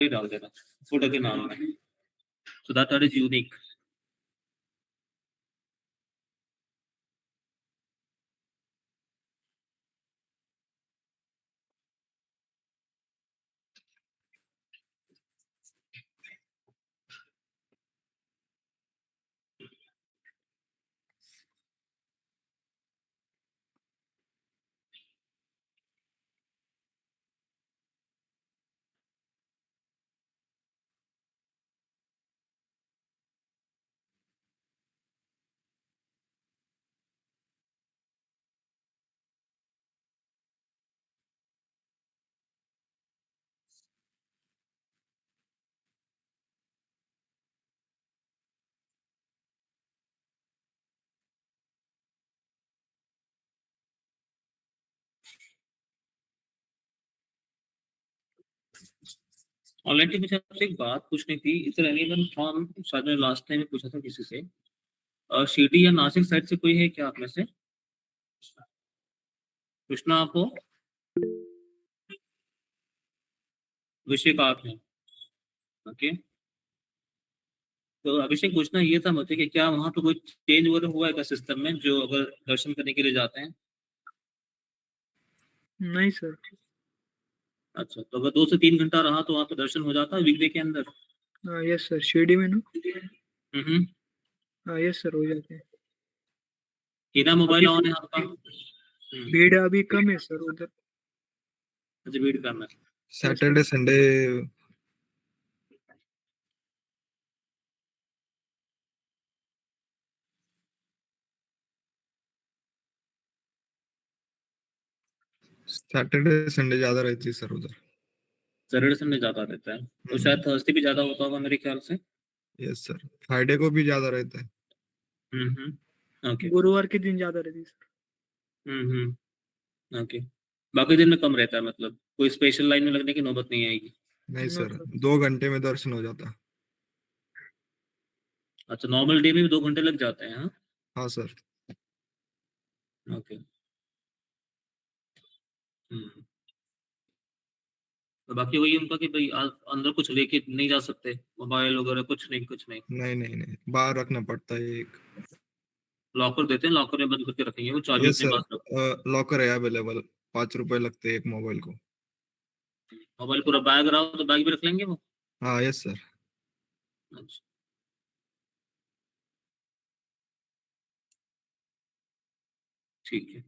ही डाल देना फोटो के नाम में, so that is unique. Online की मुझे आपसे एक बात पूछनी थी, इस रेलिवेंट फॉर्म शायद मैंने लास्ट टाइम पूछा था किसी से, शिरडी या नासिक साइड से कोई है क्या आप में से? कृष्णा आप हो? अभिषेक आप हैं? ओके। तो अभिषेक पूछना ये था मुझे कि क्या वहाँ पे कोई चेंज ओवर हुआ है क्या सिस्टम में, जो अगर दर्शन करने के लिए जाते हैं? नहीं सर। अच्छा, तो अगर 2 से 3 घंटा रहा तो वहाँ पे दर्शन हो जाता है वीकडे के अंदर? यस सर, शिरडी में ना। हम्म। यस सर, हो जाते हैं। हीरा मोबाइल अभी ऑन है आपका? भीड़ अभी कम है सर उधर। अच्छा, भीड़ कम है। सैटरडे संडे सैटरडे संडे ज्यादा रहती है सर उधर। सैटरडे संडे ज्यादा रहता है, तो शायद थर्सडे भी ज्यादा होता होगा मेरे ख्याल से। यस सर, फ्राइडे को भी ज्यादा रहता है। ओके। गुरुवार के दिन ज्यादा रहती है सर। ओके। बाकी दिन में कम रहता है, मतलब कोई स्पेशल लाइन में लगने की नौबत नहीं आएगी? नहीं नो सर, सर। 2 घंटे में दर्शन हो जाता है। अच्छा, नॉर्मल डे में भी 2 घंटे लग जाते हैं? हाँ। हाँ सर। ओके। हम्म। तो बाकी वही उनका कि भाई अंदर कुछ लेके नहीं जा सकते, मोबाइल वगैरह कुछ नहीं, कुछ नहीं? नहीं नहीं नहीं, बाहर रखना पड़ता है एक। लॉकर देते हैं, लॉकर में बंद करके रखेंगे, वो चाबी यस अपने सर, पास रखो। लॉकर है अवेलेबल। 5 रुपए लगते हैं एक मोबाइल को। मोबाइल पूरा बैग रहा हो तो बैग भी रख लेंगे वो? हाँ यस सर। अच्छा, ठीक है।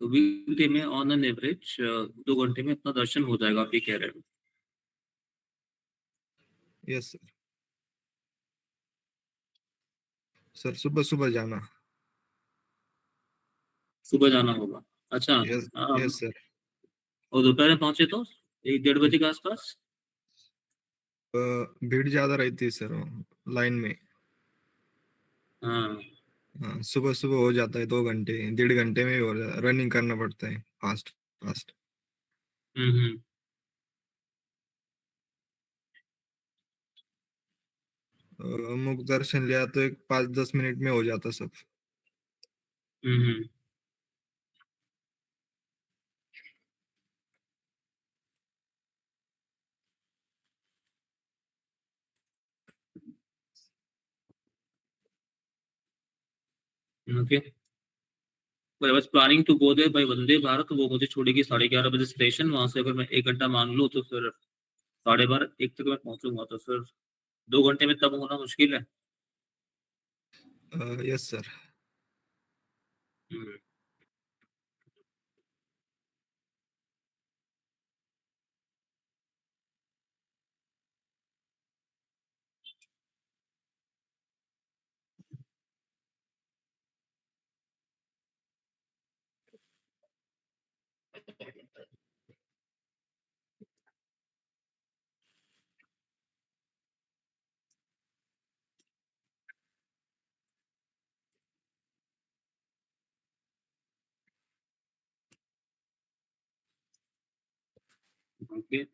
तो वीकडे में ऑन एन एवरेज 2 घंटे में अपना दर्शन हो जाएगा, आप ये कह रहे हो? Yes sir. सर सुबह सुबह जाना। सुबह जाना होगा? अच्छा। यस। हाँ, यस सर। और दोपहर में पहुंचे तो 1-1:30 बजे के आसपास? भीड़ ज्यादा रहती है सर लाइन में। हाँ। हाँ, सुबह सुबह हो जाता है 2 घंटे, 1.5 घंटे में ही हो जाता है। रनिंग करना पड़ता है फास्ट फास्ट। हम्म। मुख दर्शन लिया तो एक 5-10 मिनट में हो जाता सब। हम्म। ओके। बस planning to go there by Vande Bharat, वो मुझे छोड़ेगी 11:30 बजे स्टेशन, वहां से अगर मैं 1 घंटा मान लूँ तो फिर 12:30-1 तक मैं पहुंचूंगा, तो फिर 2 घंटे में तब होना मुश्किल है। Yes sir. Hmm. Okay.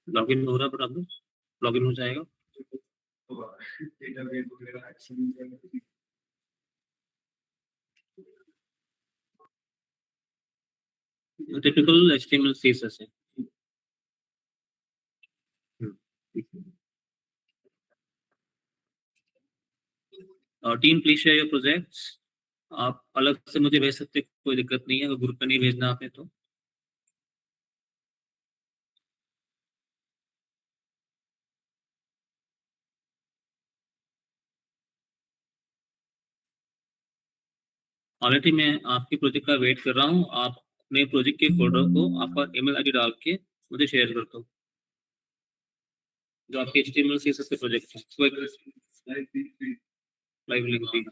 Login हो रहा है बराबर? लॉगिन हो जाएगा? टिपिकल HTML CSS है। Team please share your projects. आप अलग से मुझे भेज सकते हैं, कोई दिक्कत नहीं है, अगर ग्रुप पे नहीं भेजना आपने तो। ऑलरेडी मैं आपके प्रोजेक्ट का वेट कर रहा हूँ। आप अपने प्रोजेक्ट के फोल्डर को आपका ईमेल आईडी डाल के मुझे शेयर कर दो, जो आपके HTML CSS के प्रोजेक्ट है। लाइव लिंक भी,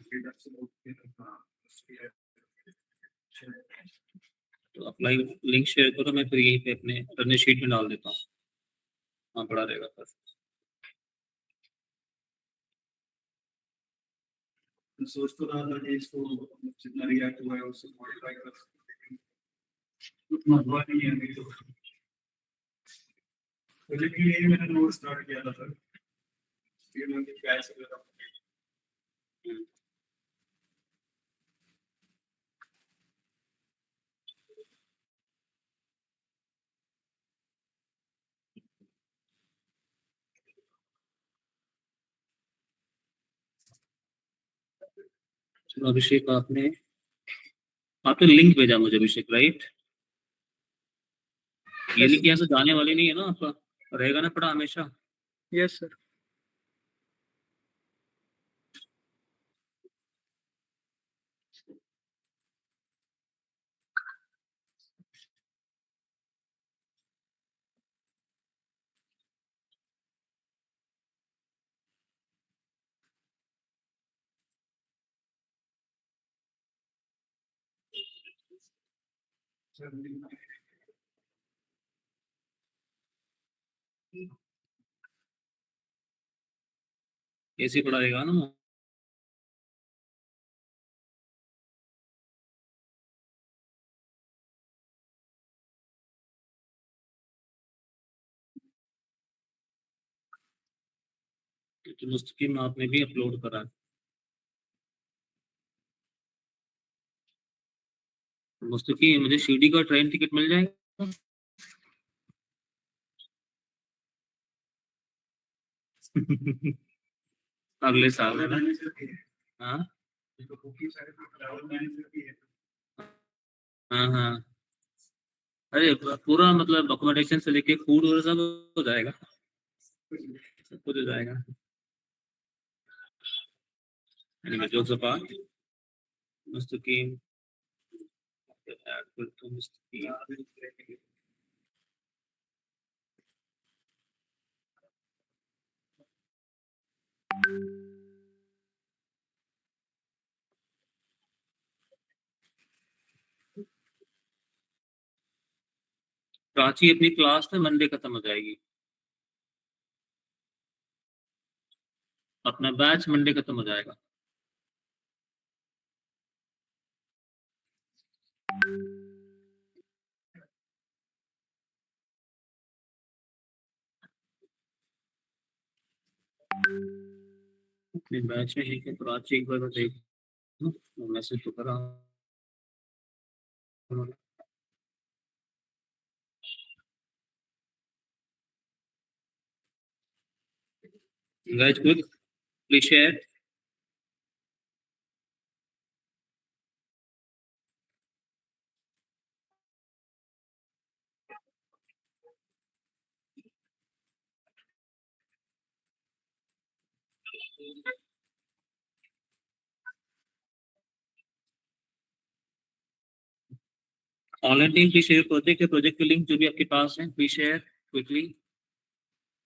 तो आप लाइव लिंक शेयर करो, मैं फिर यहीं पे अपने रन शीट में डाल देता हूँ। हाँ, पड़ा रहेगा फिर। सोच तो रहा था कि इसको जितना रिएक्ट हुआ है उससे मॉडिफाई कर सकते हैं, उतना हुआ नहीं है अभी तो। लेकिन यही मैंने नोट स्टार्ट किया था सर, ये मैं कैसे कर रहा हूँ। चलो अभिषेक, आपने लिंक भेजा मुझे अभिषेक, राइट? ये लिंक यहाँ से जाने वाली नहीं है ना, आपका रहेगा ना पड़ा हमेशा? Yes sir. ऐसे पड़ा रहेगा ना? तो मुस्तकीम आपने भी अपलोड करा है। मुस्तकीम, मुझे शिरडी का ट्रेन टिकट मिल जाएगा? अगले साल है ना? हाँ हाँ हाँ। अरे पूरा मतलब अकोमोडेशन से लेके फूड और सब हो जाएगा, सब कुछ हो जाएगा। Anyway, jokes apart, मुस्तकीम ऐड कर दो मुस्तकीम। प्राची अपनी क्लास में मंडे खत्म हो जाएगी, अपना बैच मंडे खत्म हो जाएगा। अपने बैच में है कि प्राची, एक बार देख मैसेज तो करा। Guys, quick, please share. Online team please share project, project की लिंक जो भी आपके पास है please share quickly,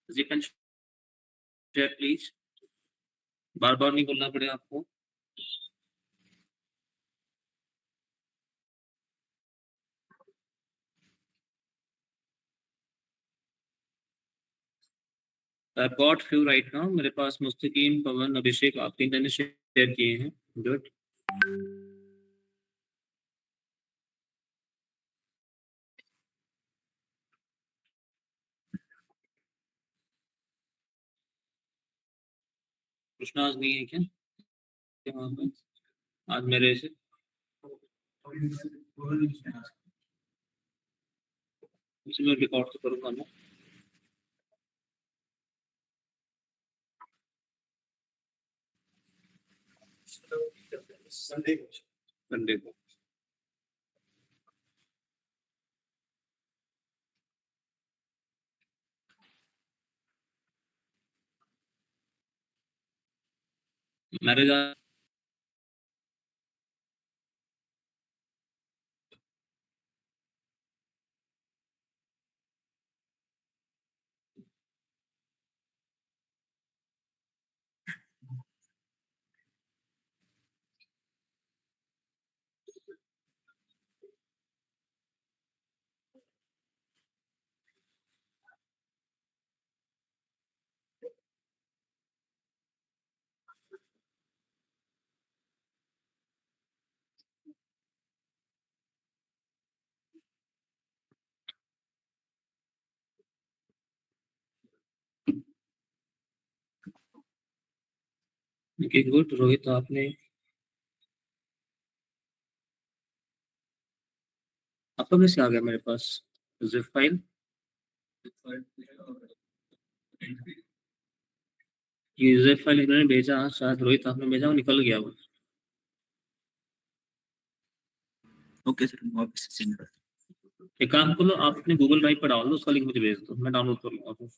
you can share please, बार बार नहीं बोलना पड़े आपको। I got few right now, मेरे पास मुस्तकीम, पवन, अभिषेक, आप तीन ने शेयर किए हैं। गुड। कृष्णा आज नहीं है क्या क्या वहाँ पे आज मेरे से उसे मैं रिकॉर्ड तो करूँगा ना संडे को संडे को मैरिज गुड रोहित आपने आपका कैसे आ गया मेरे पास जिप फाइल ये जिप फाइल इन्होंने भेजा शायद रोहित आपने भेजा वो निकल गया वो ओके सर मैं वापस सेंड कर एक काम करो आप अपने गूगल ड्राइव पर डाल दो उसका लिंक मुझे भेज दो मैं डाउनलोड कर लूँगा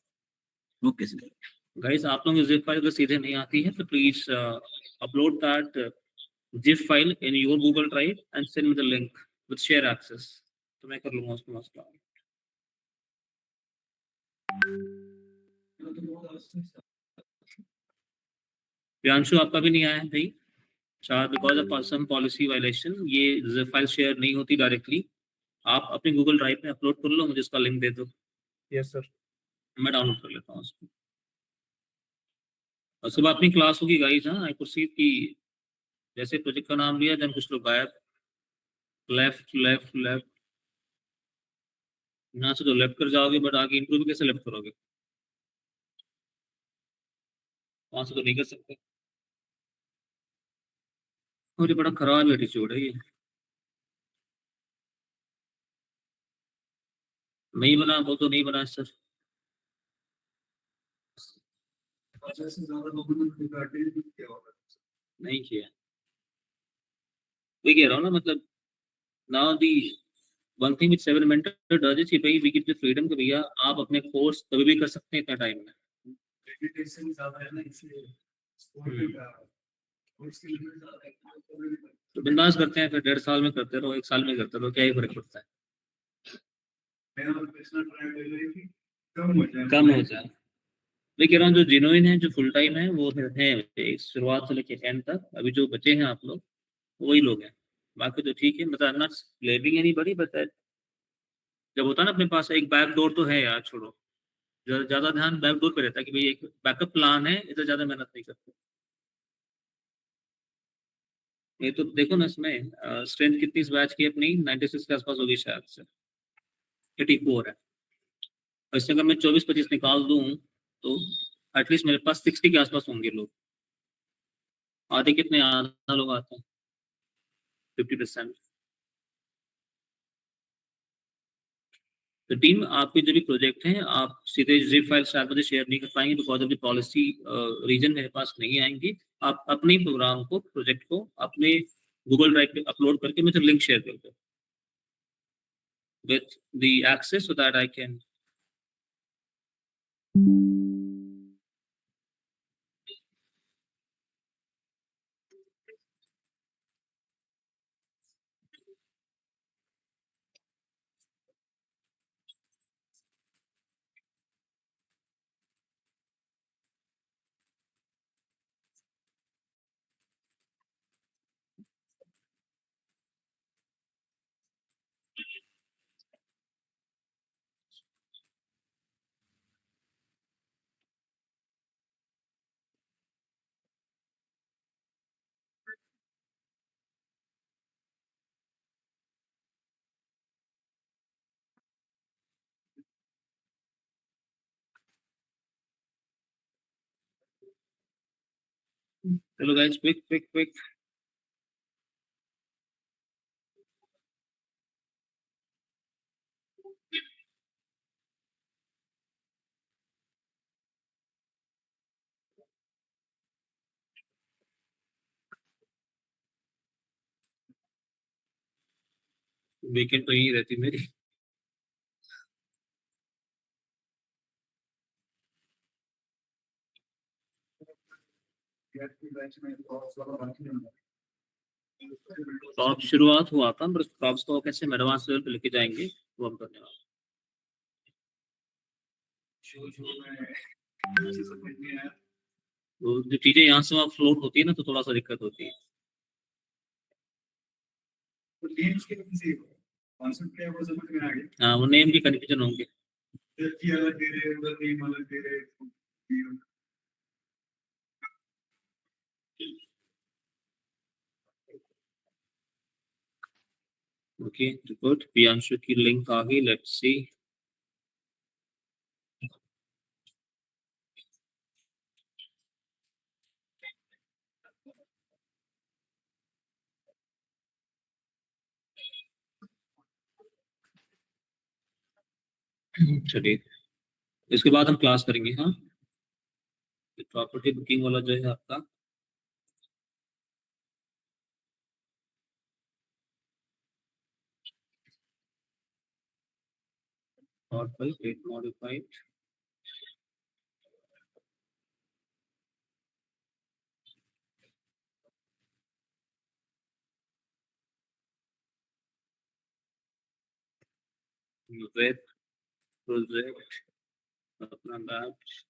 ओके सर गाइस आप लोगों को जिप फाइल अगर सीधे नहीं आती है तो please upload that zip file in your Google drive and send me the link with share access तो मैं कर लूंगा उसको मसला प्रियांशु आपका भी नहीं आया है भाई शायद because of some policy violation ये जिप फाइल शेयर नहीं होती डायरेक्टली आप अपने गूगल ड्राइव में अपलोड कर लो मुझे इसका लिंक दे दो यस सर मैं डाउनलोड कर लेता हूँ उसको और सुबह अपनी क्लास होगी गाइस हाँ आई कुड सी कि जैसे प्रोजेक्ट का नाम लिया देन कुछ लोग गायब लेफ्ट लेफ्ट लेफ्ट यहाँ से तो लेफ्ट कर जाओगे बट आगे इंप्रूव कैसे लेफ्ट करोगे वहां से तो नहीं कर सकते और ये बड़ा खराब एटीट्यूड है ये नहीं बना वो तो नहीं बना सर से ज्यादा लोगों ने रिकॉर्डेड किया होगा नहीं किया वही कह रहा हूँ ना मतलब now the one thing with seven mentor does is भाई वी गिव द फ्रीडम कि भैया आप अपने कोर्स कभी भी कर सकते हैं इतना टाइम में मेडिटेशन ज्यादा है ना इसलिए स्पोर्ट का उसके लिए ज्यादा है तो बिंदास करते हैं फिर 1.5 साल में करते रहो 1 साल में करते रहो क्या ही फर्क पड़ता है मेरा प्रोफेशनल ट्राई कर रही थी कम हो जाए कम हो जाए मैं कह रहा हूँ जो जिनोइन है जो फुल टाइम है वो है शुरुआत से लेकर एंड तक अभी जो बचे हैं आप लोग वही लोग हैं बाकी तो ठीक है मतलब नॉट ब्लेमिंग एनीबॉडी बट जब होता है ना अपने पास एक बैक डोर तो है यार छोड़ो ज्यादा ध्यान बैक डोर पे रहता है कि भाई एक बैकअप प्लान है इधर ज्यादा मेहनत नहीं करते ये तो देखो ना इसमें स्ट्रेंथ कितनी इस बैच की अपनी 96 के आसपास होगी शायद से 84 है और इससे अगर मैं 24-25 निकाल दूं तो एटलीस्ट मेरे पास 60 के आसपास होंगे लोग आधे कितने आधा लोग आते हैं 50%। तो टीम आपके जो भी प्रोजेक्ट हैं आप सीधे जिप फाइल शायद मुझे शेयर नहीं कर पाएंगे because of the policy reason मेरे पास नहीं आएंगी आप अपने प्रोग्राम को प्रोजेक्ट को अपने गूगल ड्राइव पे अपलोड करके मुझे लिंक शेयर कर दो with the access so that I can चलो guys, quick quick quick. Weekend तो यही रहती मेरी। टॉप शुरुआत हुआ था, पर टॉप्स को कैसे एडवांस लेवल पे लेके जाएंगे वो हम करने वाले। तो जो चीजें यहाँ से वहाँ फ्लोट होती है ना, तो थोड़ा सा दिक्कत होती है। हाँ, वो नेम की कन्फ्यूजन होंगे। Okay, good. प्रियांशु की लिंक आ गई, लेट्स सी। चलिए, इसके बाद हम क्लास करेंगे। हाँ, प्रॉपर्टी बुकिंग वाला जो है आपका, और डेट मॉडिफाइड। वेब प्रोजेक्ट अपना बैच।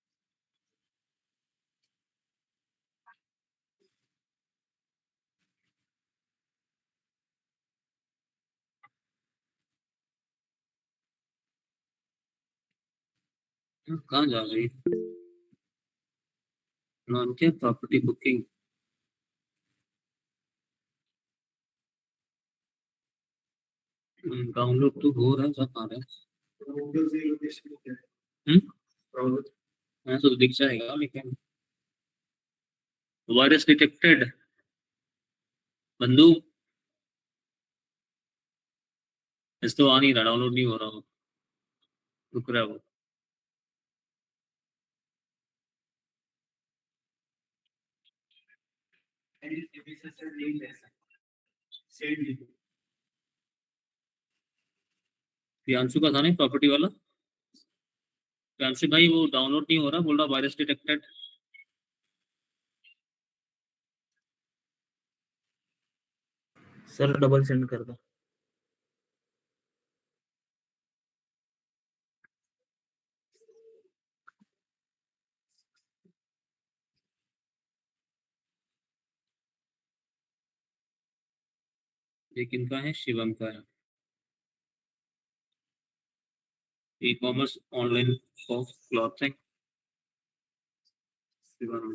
कहाँ जा रही? नाम क्या? Property booking. डाउनलोड तो हो रहा है, सब आ रहा है। ऐसा तो दिख जाएगा, लेकिन वायरस डिटेक्टेड बंदूक इस तो आ नहीं रहा, डाउनलोड नहीं हो रहा, रुक रहा है वो। प्रियांशु का था नहीं प्रॉपर्टी वाला? प्रियांशु भाई, वो डाउनलोड नहीं हो रहा, बोल रहा virus detected. Sir double send कर दो। ये किनका है? शिवम का है। E commerce online for clothing, Shivam.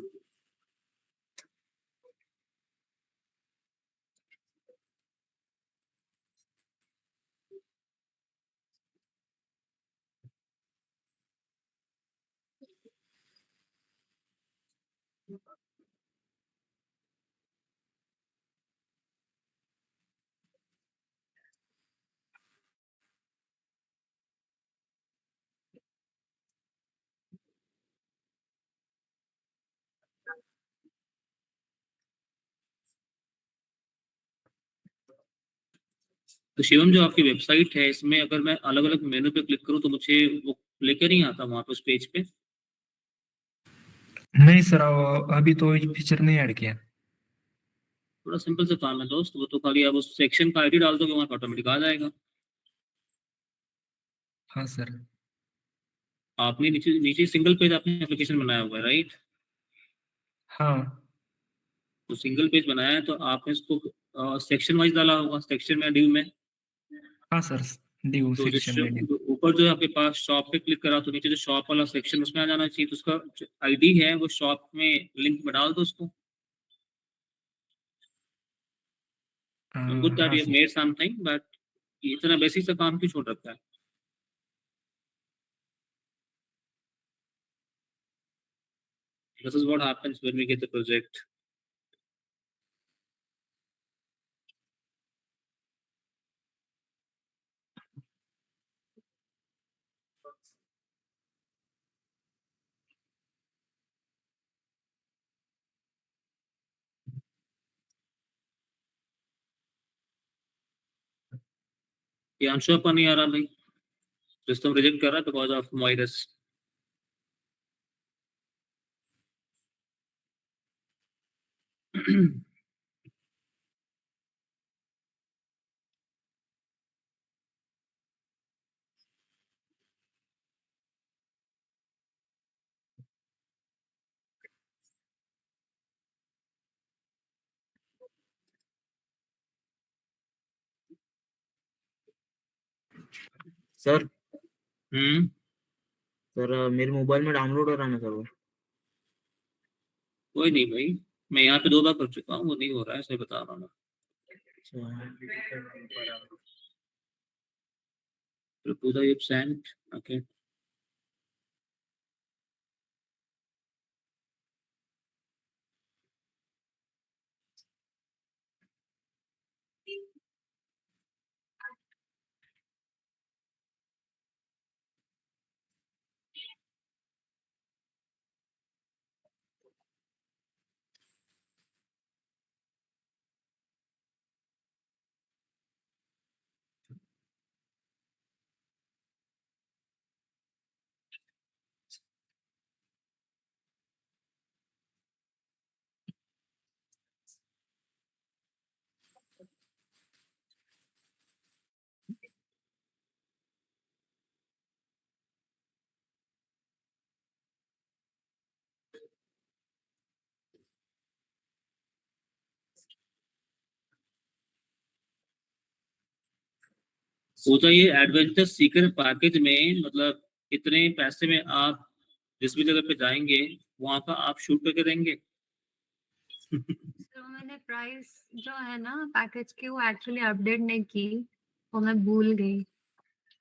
तो शिवम, जो आपकी वेबसाइट है, इसमें अगर मैं अलग अलग मेनू पे क्लिक करूं तो मुझे वो लेकर नहीं आता वहां पे उस पेज पे? नहीं सर, अभी तो फीचर नहीं ऐड किया। थोड़ा सिंपल से काम है दोस्त, वो तो खाली आप उस सेक्शन का आईडी डाल दोगे, वहां ऑटोमेटिक आ जाएगा। हाँ सर। आपने नीचे नीचे सिंगल पेज आपने एप्लीकेशन बनाया हुआ है, राइट? हाँ तो सिंगल पेज बनाया है, तो आपने इसको सेक्शन वाइज डाला होगा, सेक्शन में ड्यू में। हाँ सर, ड्यू तो सेक्शन में ड्यू। ऊपर जो है आपके पास शॉप पे क्लिक करा, तो नीचे जो शॉप वाला सेक्शन उसमें आ जाना चाहिए, तो उसका आईडी है वो शॉप में लिंक में डाल दो उसको। गुड दैट हाँ you sir. Made something, but इतना बेसिक सा काम क्यों छोड़ रखा है? This is what happens when we get the project. ये आंसर पर नहीं आ रहा भाई, सिस्टम रिजेक्ट कर रहा है because of virus. Sir hmm, sir मेरे मोबाइल में डाउनलोड हो रहा है ना सर वो। कोई नहीं भाई, मैं यहाँ पे 2 बार कर चुका हूँ, वो नहीं हो रहा है, सही बता रहा हूँ मैं। पूजा एब्सेंट, ओके। पूजा ये एडवेंचर सीकर पैकेज में मतलब इतने पैसे में आप जिस भी जगह पे जाएंगे वहां का आप शूट करके देंगे? तो मैंने प्राइस जो है ना पैकेज की वो एक्चुअली अपडेट नहीं की, वो मैं भूल गई।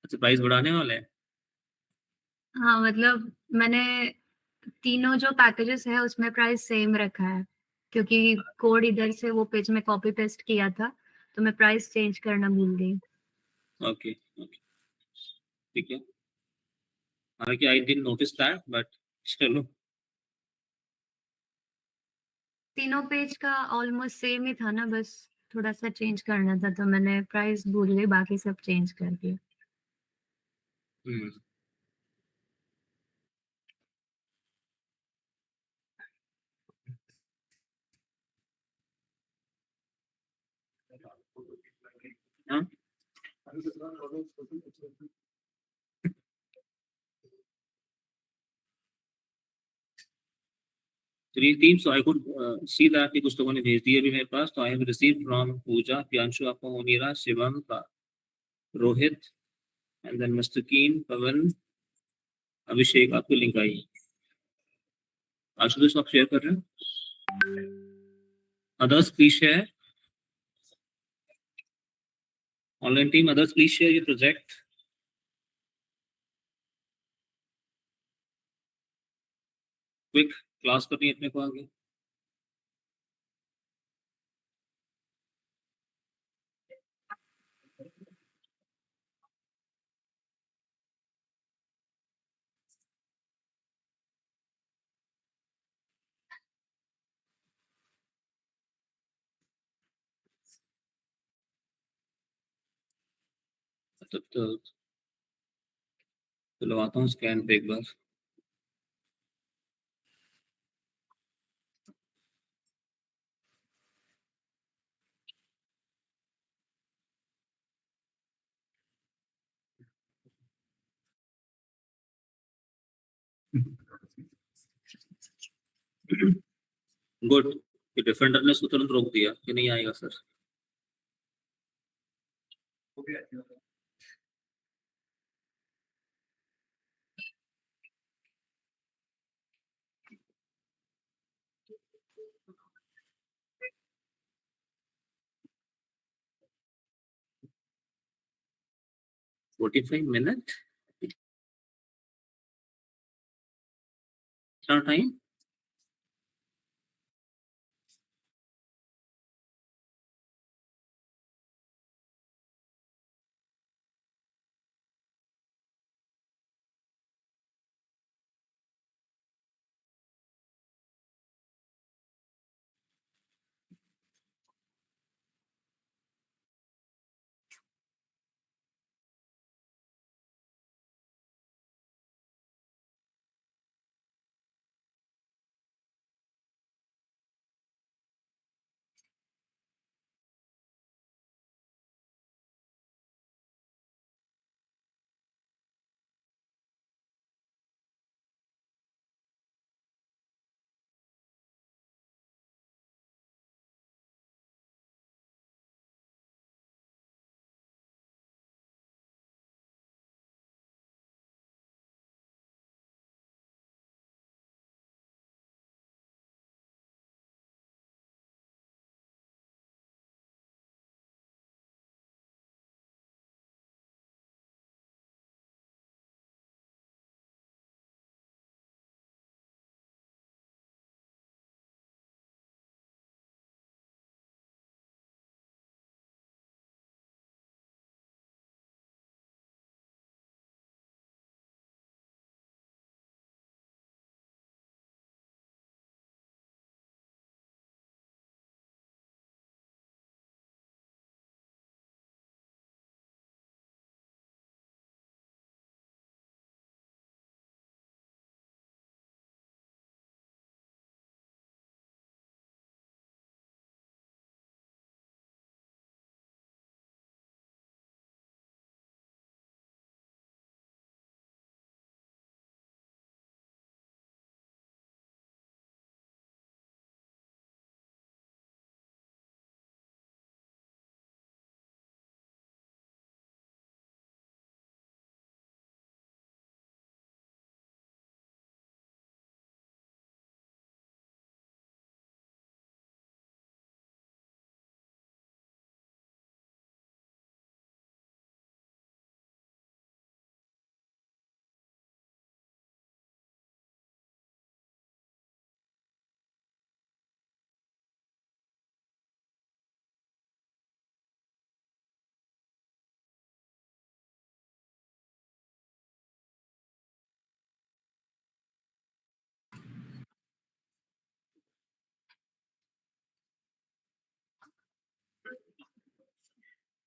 अच्छा, प्राइस बढ़ाने वाले हैं? हाँ मतलब मैंने तीनों जो पैकेजेस है उसमें प्राइस सेम रखा है, क्योंकि कोड इधर से वो पेज में कॉपी पेस्ट किया था, तो मैं प्राइस चेंज करना भूल गई। ओके ओके, ठीक है। हालांकि I didn't notice that, but चलो। तीनों पेज का ऑलमोस्ट सेम ही था ना, बस थोड़ा सा चेंज करना था, तो मैंने प्राइस भूल गई, बाकी सब चेंज कर दिया। हम्म, हाँ? 300 आई कुड सी दैट कुछ लोगों ने भेज दिए अभी मेरे पास, तो आई हैव रिसीव्ड फ्रॉम पूजा, प्रियांशु, आपका मोनीरा, शिवम का, रोहित, एंड देन मिस्टर कीन, पवन, अभिषेक, आपको लिंक आई है। आशुतोष आप शेयर कर रहे हैं? Others please share, online team others please share ये प्रोजेक्ट। क्विक क्लास करनी है अपने को आगे। तो लगाता हूँ स्कैन पे एक बार। गुड, कि डिफेंडर ने उसको तुरंत रोक दिया कि नहीं आएगा sir. Okay. 45 minute time.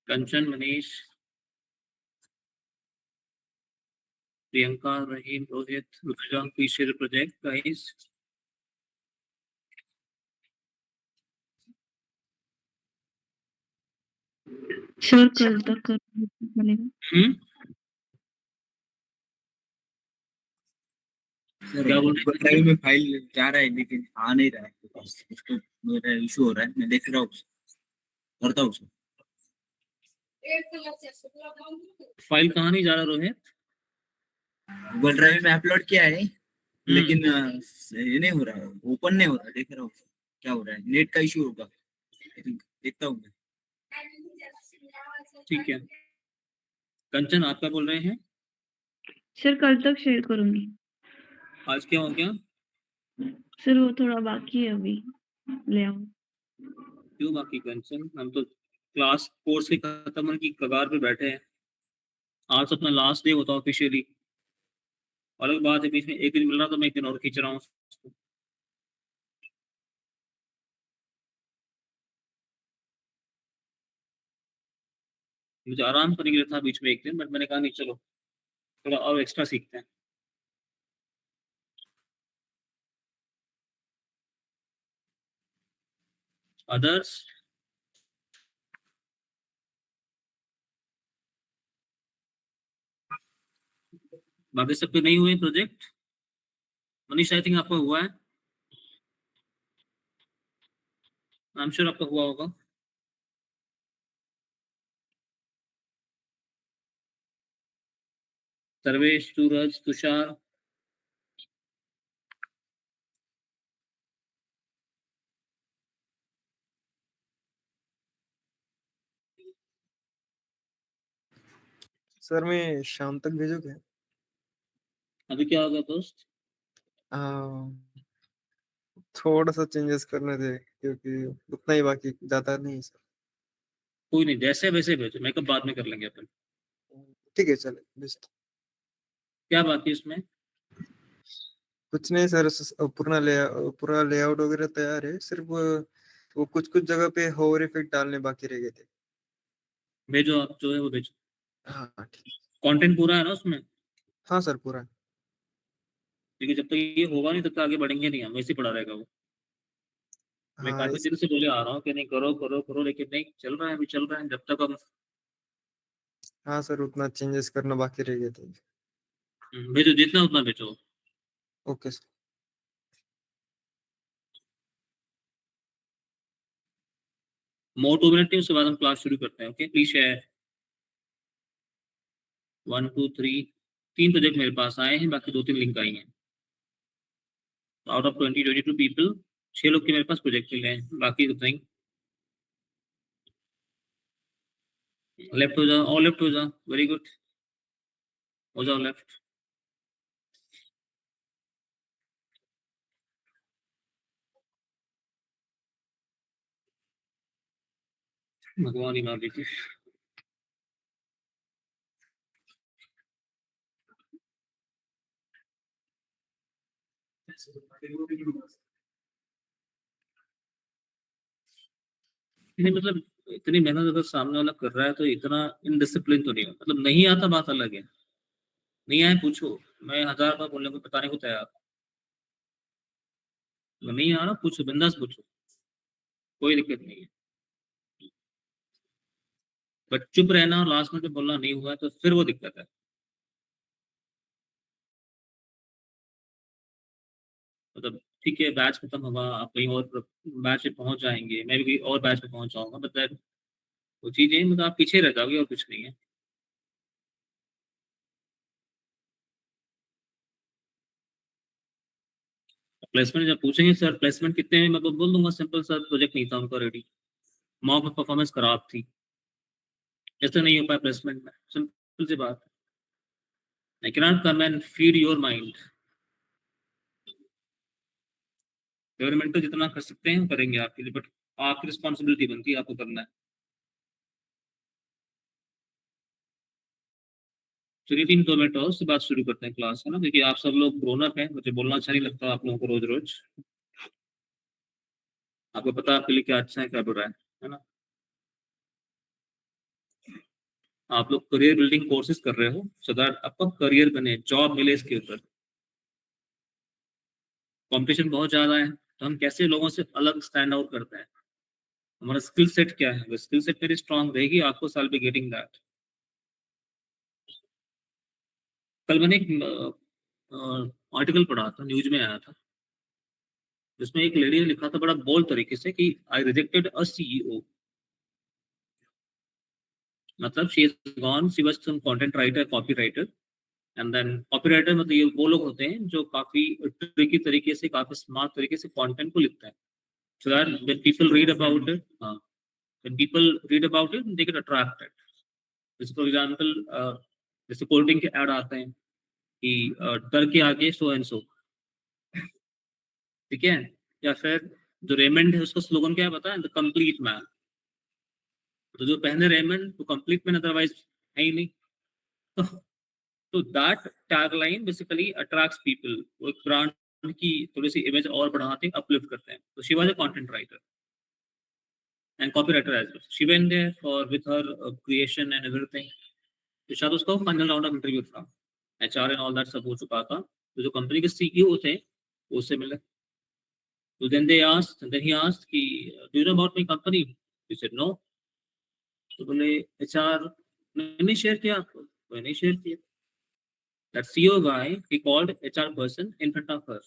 Kanchan, Manish, Priyanka, Rahim, Rohit, Ruja, please share project guys. Sir कल तक कर बनेगा। सर क्या बोल रहे गूगल ड्राइव में फाइल जा रहा है लेकिन आ नहीं रहा है उसको, मेरा इशू हो रहा है, मैं देख रहा हूँ करता हूँ उसको। फाइल कहाँ नहीं जा रहा रोहित? गूगल ड्राइव में अपलोड किया है लेकिन ये नहीं हो रहा है, ओपन नहीं हो रहा है, देख रहा हूँ क्या हो रहा है, नेट का इशू होगा, देखता हूँ मैं। ठीक है. कंचन आप क्या बोल रहे हैं? सर कल तक शेयर करूंगी। आज क्या हो गया? सर वो थोड़ा बाकी है अभी, ले आओ। क्यों बाकी कंचन? हम तो क्लास कोर्स के खत्म होने की कगार पे बैठे हैं. आज तो अपना लास्ट डे होता है ऑफिशियली. अलग बात है बीच में एक दिन मिल रहा तो मैं एक दिन और खींच रहा हूँ. मुझे आराम करने के लिए था बीच में एक दिन, बट मैंने कहा नहीं चलो थोड़ा और एक्स्ट्रा सीखते हैं. अदर्स? बाकी सबके नहीं हुए प्रोजेक्ट? मनीष आई थिंक आपका हुआ है. आई एम श्योर आपका हुआ होगा. सर्वेश, सूरज, तुषार, सर मैं शाम तक भेजो क्या? अभी क्या होगा दोस्त? थोड़ा सा चेंजेस करने थे क्योंकि उतना ही बाकी, ज्यादा नहीं सर। कोई नहीं, जैसे वैसे भेजो, मेकअप बाद में कर लेंगे अपन. ठीक है चले बेस्ट। क्या बाकी है इसमें? कुछ नहीं सर, पूरा लेआउट वगैरह तैयार है, सिर्फ वो कुछ कुछ जगह पे होवर इफेक्ट डालने बाकी रह गए थे। भेजो आप जो है वो भेजो. हाँ ठीक। कंटेंट पूरा है ना उसमें? हाँ सर पूरा। क्योंकि जब तक ये होगा नहीं तब तक आगे बढ़ेंगे नहीं हम, वैसे ही पड़ा रहेगा वो. मैं हाँ काफी दिन से बोले आ रहा हूँ कि नहीं करो करो करो, लेकिन नहीं चल रहा है, अभी चल रहा है जब तक हम. हाँ सर उतना चेंजेस करना बाकी रह गए थे। भेजो जितना उतना भेजो. Okay sir. मोर 2 मिनट उसके बाद हम क्लास शुरू करते हैं. Okay please share. 1 2 3 3 प्रोजेक्ट मेरे पास आए हैं, बाकी 2-3 लिंक आई हैं. आउट ऑफ 22 पीपल 6 लोग के मेरे पास प्रोजेक्ट मिले हैं, बाकी नहीं. लेफ्ट हो जाओ, और लेफ्ट हो जाओ, वेरी गुड. हो जाओ लेफ्ट. भगवान ही मार दीजिए. नहीं मतलब इतनी मेहनत अगर सामने वाला कर रहा है तो इतना इनडिसिप्लिन तो नहीं हो. मतलब नहीं आता बात अलग है, नहीं आए पूछो. मैं 1000 बार बोलने को बताने को तैयार हूं. अगर नहीं आ रहा पूछो, बिंदास पूछो, कोई दिक्कत नहीं है. बट चुप रहना और लास्ट में जब बोलना नहीं हुआ तो फिर वो दिक्कत है. मतलब ठीक है बैच खत्म होगा, आप कहीं और बैच पे पहुंच जाएंगे, मैं भी कहीं और बैच पे पहुंच जाऊंगा, मतलब वो चीजें मतलब आप पीछे रह जाओगे और कुछ नहीं है. प्लेसमेंट जब पूछेंगे सर प्लेसमेंट कितने में, मैं तो बोल दूंगा सिंपल सर प्रोजेक्ट नहीं था उनका रेडी, मॉक परफॉर्मेंस खराब थी, ऐसा नहीं हो पाया प्लेसमेंट में. सिंपल सी बात. I can not come and feed your mind. Government तो जितना कर सकते हैं करेंगे आपके लिए, बट आपकी रिस्पॉन्सिबिलिटी बनती है, आपको करना है. चलिए 3 मिनट और उसके बाद शुरू करते हैं क्लास, है ना, क्योंकि आप सब लोग ग्रोन अप हैं, मुझे बोलना अच्छा नहीं लगता आप लोगों को रोज रोज. आपको पता है आपके लिए क्या अच्छा है क्या बुरा है ना. आप लोग करियर बिल्डिंग कोर्सेज कर रहे हो सो दैट आपका करियर बने, जॉब मिले इसके ऊपर। कंपटीशन बहुत ज्यादा है, तो हम कैसे लोगों से अलग स्टैंड आउट करते हैं, हमारा स्किल सेट क्या है, वो स्किल सेट मेरी स्ट्रांग रहेगी, आपको साल बी गेटिंग दैट। कल मैंने एक आर्टिकल पढ़ा था, न्यूज में आया था, जिसमें एक लेडी ने लिखा था बड़ा बोल्ड तरीके से कि आई रिजेक्टेड अ सीईओ। मतलब she is gone, she was some content writer, copy writer, and then copy writer मतलब ये वो लोग होते हैं जो काफी ट्रिकी तरीके से, काफी स्मार्ट तरीके से कंटेंट को लिखते हैं, so that when people read about it, when people read about it, they get attracted. जैसे फॉर एग्जाम्पल जैसे कोल्ड ड्रिंक के ऐड आते हैं कि डर के आगे सो एंड सो, ठीक है, या फिर जो रेमंड है उसका स्लोगन क्या है पता है, द कंप्लीट मैन। तो जो पहने रेमंड तो कंप्लीट मैन अदरवाइज है ही नहीं। तो that tagline basically attracts people, वो एक ब्रांड की थोड़ी सी इमेज और बढ़ाते हैं, अपलिफ्ट करते हैं। तो she was a content writer and copywriter as well. She went there for with her creation and everything. तो शायद उसका फाइनल राउंड ऑफ इंटरव्यू था, एचआर एंड ऑल दैट सब हो चुका था, तो जो कंपनी के सीईओ थे वो उससे मिले। तो देन ही आस्क्ड कि do you know about my company, he said no. तो बोले एचआर ने शेयर किया आपको, कोई नहीं शेयर किया। That CEO guy he called HR person in front of her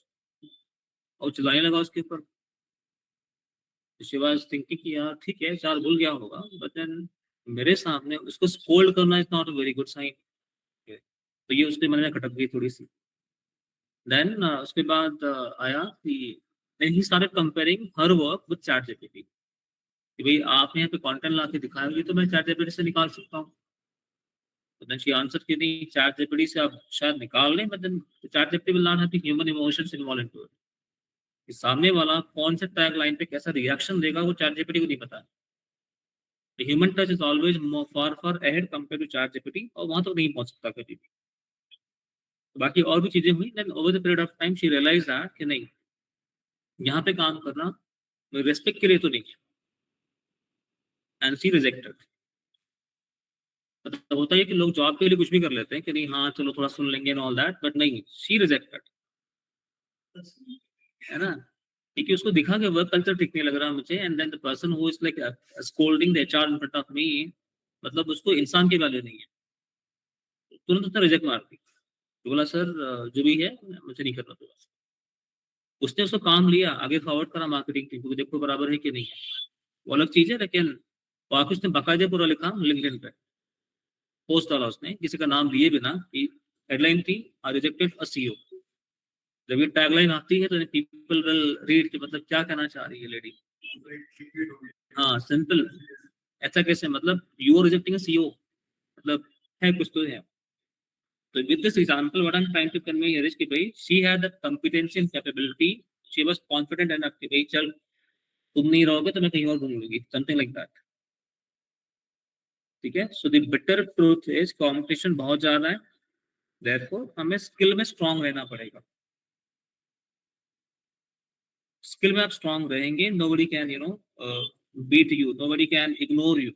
और चिल्लाने लगा उसके ऊपर। शी वाज थिंकिंग कि यार ठीक है चार भूल गया होगा, बट देन मेरे सामने उसको स्कोल्ड करना is not a very good sign. तो ये उसके मन में खटक गई थोड़ी सी। देन उसके बाद आया कि then he started comparing her work with ChatGPT कि भाई आपने यहाँ पे कंटेंट ला के दिखाया, ये तो मैं ChatGPT से निकाल सकता हूँ। तो then she answered कि नहीं, ChatGPT से आप शायद निकाल लें, but then ChatGPT will not have the human emotions involved into it। कि सामने वाला कौन से टैग लाइन पे कैसा रिएक्शन देगा वो ChatGPT को नहीं पता। The human touch is always far ahead compared to ChatGPT, और वहां तो नहीं पहुंच सकता कभी भी। बाकी और भी चीजें हुई, then over the period of time she realized that कि नहीं, यहाँ पे काम करना रेस्पेक्ट के लिए तो नहीं, एंड सी रिजेक्टेड। मतलब होता है कि लोग जॉब के लिए कुछ भी कर लेते हैं कि नहीं हाँ चलो थोड़ा सुन लेंगे एंड ऑल दैट, बट नहीं, शी रिजेक्टेड, है ना, क्योंकि उसको दिखा के वर्क कल्चर ठीक नहीं लग रहा मुझे, and then the person who is like scolding the HR in front of me, मतलब उसको इंसान की वैल्यू नहीं है, तुरंत उसने रिजेक्ट मार दी। तो बोला सर जो भी है मुझे नहीं करना। तो उसने उसको काम लिया, आगे फॉरवर्ड करा मार्केटिंग टीम को, देखो बराबर है कि नहीं है, वो अलग चीज है, लेकिन वाकई उसने बाकायदे पूरा लिखा लिंक्डइन पे, पोस्ट डाला उसने किसी का नाम लिए बिना, कि हेडलाइन थी आई रिजेक्टेड अ सीईओ। जब ये टैगलाइन आती है तो पीपल विल रीड कि मतलब क्या कहना चाह रही है लेडी। हाँ सिंपल, ऐसा कैसे, मतलब you are rejecting a CEO, मतलब है कुछ तो है। So with this example, what I'm trying to convey here is कि भाई she had the competency and capability, she was confident enough कि भाई चल तुम नहीं रहोगे तो मैं कहीं और घूम लूंगी, something like that। ठीक है, so the bitter truth is competition बहुत ज्यादा है, therefore हमें स्किल में स्ट्रांग रहना पड़ेगा। स्किल में आप स्ट्रांग रहेंगे, nobody can you know beat you, nobody can ignore you।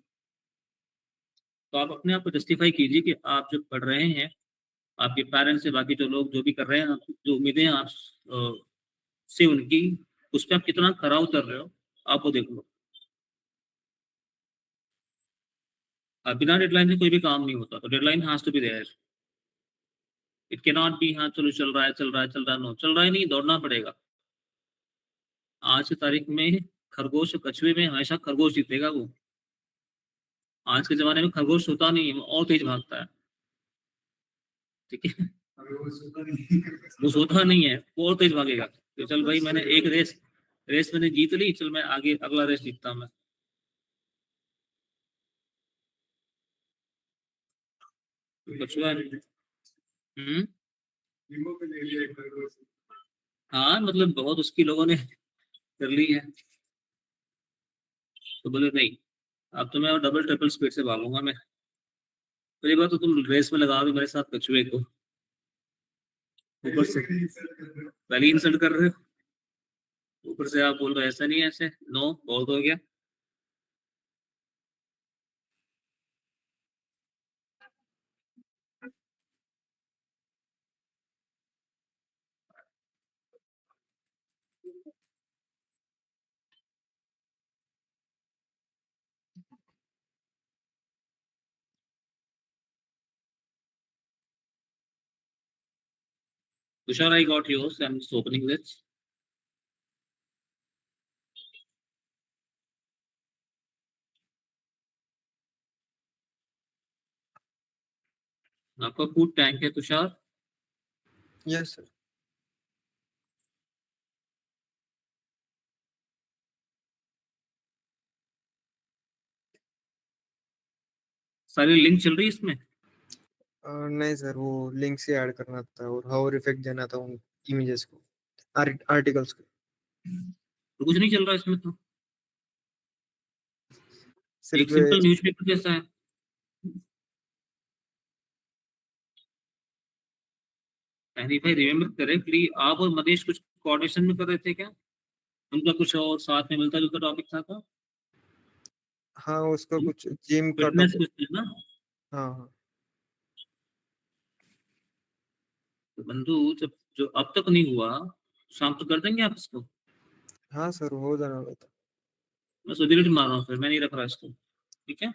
तो आप अपने आप को जस्टिफाई कीजिए कि आप जो पढ़ रहे हैं, आपके पेरेंट्स से बाकी जो लोग जो भी कर रहे हैं, जो उम्मीदें आप से उनकी, उस पर आप कितना खरा उतर रहे हो, आप वो देख लो। बिना डेडलाइन से कोई भी काम नहीं होता, तो deadline has to be there. It can not be हाँ चलो चल रहा है चल रहा है चल रहा है, नो चल रहा है नहीं, दौड़ना पड़ेगा। आज की तारीख में खरगोश और कछुए में हमेशा खरगोश जीतेगा वो। आज के जमाने में खरगोश सोता नहीं है, वो और तेज भागता है, ठीक है, वो सोता नहीं है, वो और तेज भागेगा। तो चल भाई मैंने एक रेस मैंने जीत ली, चल मैं आगे अगला रेस जीतता हूं मैं। कछुआ हाँ मतलब बहुत उसकी लोगों ने कर ली है। तो बोले नहीं, अब तो मैं डबल ट्रिपल स्पीड से भागूंगा मैं। तो ये बात तो तुम रेस में लगा दो मेरे साथ कछुए को, ऊपर से पहले इंसल्ट कर रहे हो, ऊपर से आप बोल रहे ऐसा नहीं है, ऐसे नो बहुत हो गया। Tushar, I got yours. I'm just opening this. आपका फूड टैंक है तुषार? Yes sir. सारी लिंक चल रही है इसमें? नहीं सर, वो लिंक से ऐड करना था और हावर इफेक्ट देना था उन इमेजेस को, आर्टिकल्स को। तो कुछ नहीं चल रहा इसमें तो। एक सिर्फ सिंपल न्यूज़पेपर जैसा है। एनी भाई रिमेम्बर करेक्टली, आप और मनीष कुछ कोऑर्डिनेशन में कर रहे थे क्या? उनका कुछ और साथ में मिलता जुलता टॉपिक था क्या? हाँ, उसका कुछ जिम का फिटनेस टॉपिक। कुछ है ना? हाँ हाँ। तो बंधु, जब जो अब तक नहीं हुआ, शाम को कर देंगे आप इसको? हाँ सर, हो जाना वाला था। मैं सो डिलीट मार रहा हूँ, फिर मैं नहीं रख रहा इसको, ठीक है?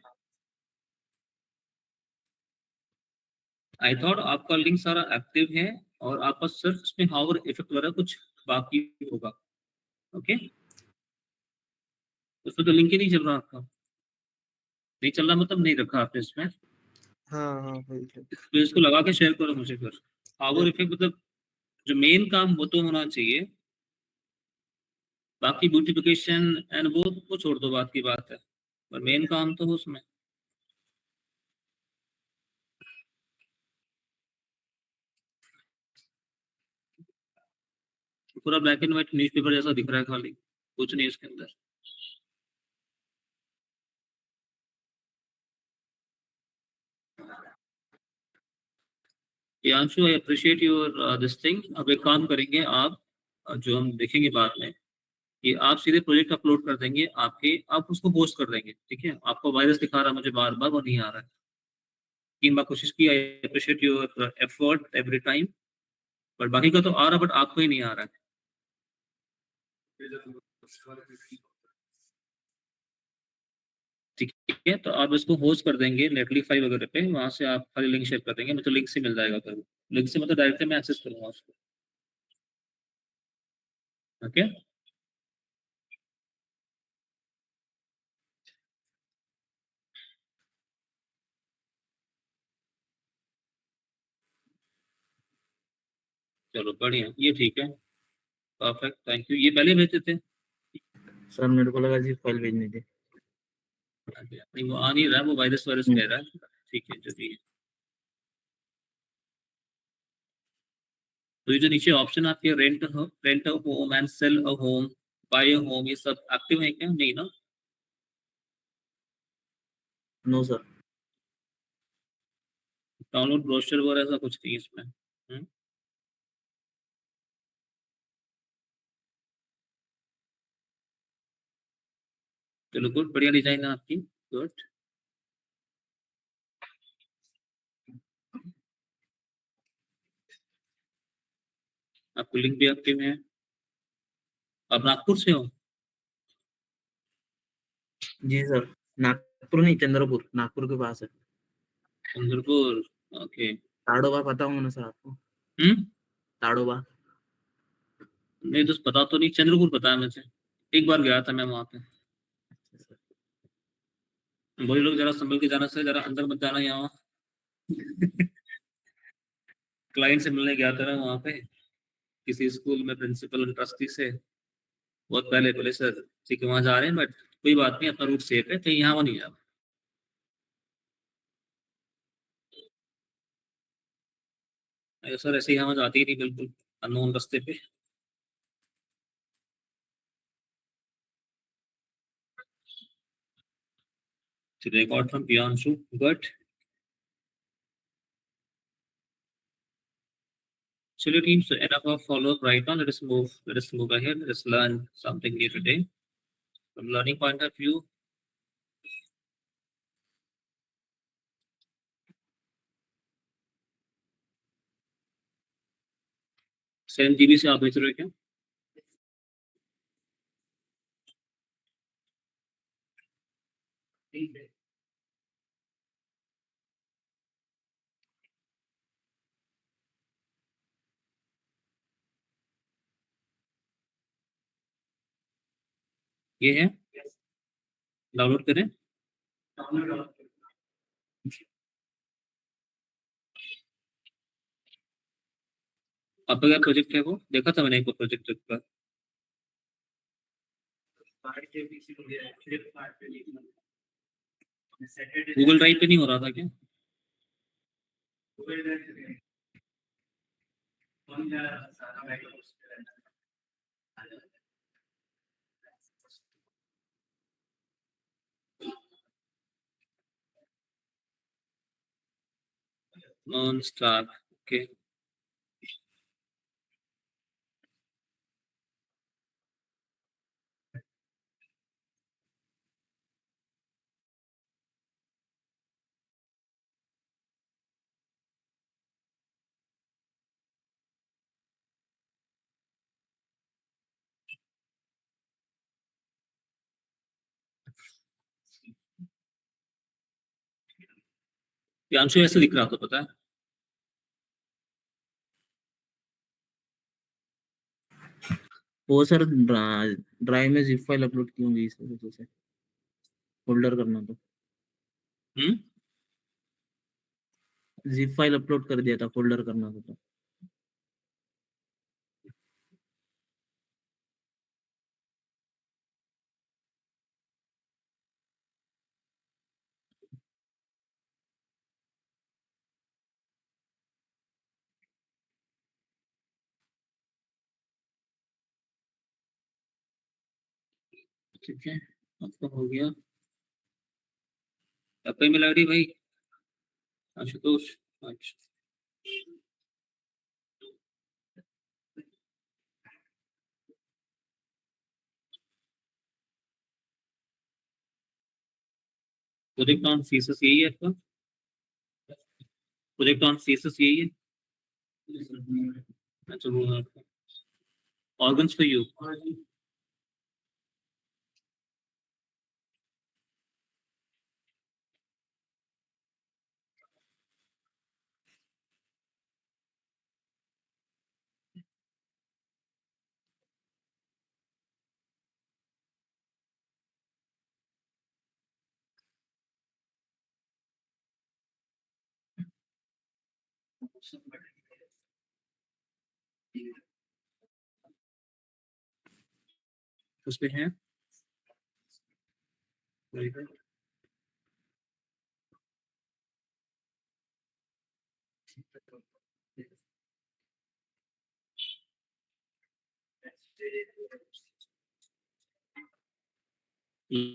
आई थॉट आपका लिंक सारा एक्टिव है और आपका सिर्फ इसमें हावर इफेक्ट वगैरह कुछ बाकी होगा। ओके, उसमें तो लिंक ही नहीं चल रहा आपका। नहीं चल रहा मतलब नहीं रखा आपने इसमें। हाँ हाँ वही तो। तो इसको लगा के शेयर करो मुझे फिर। हावर इफेक्ट मतलब जो मेन काम वो तो होना चाहिए, बाकी ब्यूटिफिकेशन एंड वो छोड़ दो, बात की बात है, पर मेन काम तो हो उसमें। पूरा ब्लैक एंड व्हाइट न्यूज़पेपर जैसा दिख रहा है, खाली कुछ नहीं इसके अंदर। Priyanshu, I appreciate your this thing. अब एक काम करेंगे आप, जो हम देखेंगे बाद में, कि आप सीधे प्रोजेक्ट अपलोड कर देंगे आपके, आप उसको पोस्ट कर देंगे, ठीक है? आपको वायरस दिखा रहा है मुझे बार बार, वो नहीं आ रहा है। 3 बार कोशिश की, I appreciate your effort every time, but बाकी का तो आ रहा, बट आपको ही नहीं आ रहा है। ठीक है, तो आप इसको होस्ट कर देंगे नेटलीफाई वगैरह पे, वहां से आप खाली लिंक शेयर कर देंगे, मतलब लिंक से मिल जाएगा फिर। लिंक से मतलब डायरेक्टली मैं एक्सेस करूंगा उसको। ओके, चलो बढ़िया, ये ठीक है, परफेक्ट, थैंक यू। ये पहले भेजते थे? सर मेरे को लगा जी फाइल भेजनी थी। नहीं, वो आ नहीं रहा, वो वायरस वायरस कह रहा है। ठीक है, जो भी है। तो ये जो नीचे ऑप्शन आपके rent a home and sell a home, buy a home, ये सब एक्टिव है क्या? नहीं ना? No sir. डाउनलोड ब्रोशर वगैरह ऐसा कुछ नहीं है इसमें? चलो गुड, बढ़िया डिजाइन है आपकी, गुड। आपको लिंक भी एक्टिव है। आप नागपुर से हो? जी सर, नागपुर नहीं, चंद्रपुर, नागपुर के पास है। चंद्रपुर, ओके। ताड़ोबा पता होगा ना सर आपको? हम्म, ताड़ोबा। नहीं तो पता तो नहीं, चंद्रपुर पता है मुझे, एक बार गया था मैं वहां पे। वही लोग, जरा संभल के जाना, से जरा अंदर मत जाना यहाँ। क्लाइंट से मिलने गया था ना वहाँ पे, किसी स्कूल में प्रिंसिपल और ट्रस्टी से, बहुत पहले पहले सर। ठीक है, वहाँ जा रहे हैं, बट कोई बात नहीं, अपना रूट सेफ है, कहीं यहाँ वहाँ नहीं जाना। अरे सर, ऐसे यहाँ जाती ही नहीं, बिल्कुल अननोन रास्ते पे। Record from Priyanshu, good. चलिए team, so enough of follow up right now. Let us move ahead. Let us learn something new today. From learning point of view, same GB से आप भेज रहे हो क्या? ये है, डाउनलोड करें। आपका क्या प्रोजेक्ट है, वो देखा था मैंने एक प्रोजेक्ट का। गूगल ड्राइव पे नहीं हो रहा था क्या? Non star, okay. प्रियांशु ऐसे दिख रहा था, पता है? वो सर ड्राइव में जिप फाइल अपलोड की होंगी इस वजह से, फोल्डर करना था। जिप फाइल अपलोड कर दिया था, फोल्डर करना था। ठीक है, आपका हो गया। आपका ईमेल आईडी भाई आशुतोष। अच्छा, प्रोजेक्ट ऑन सीएसएस यही है आपका? प्रोजेक्ट ऑन सीएसएस यही है? अच्छा, वो आपका ऑर्गन्स फॉर यू। उस पे है, वेरी गुड।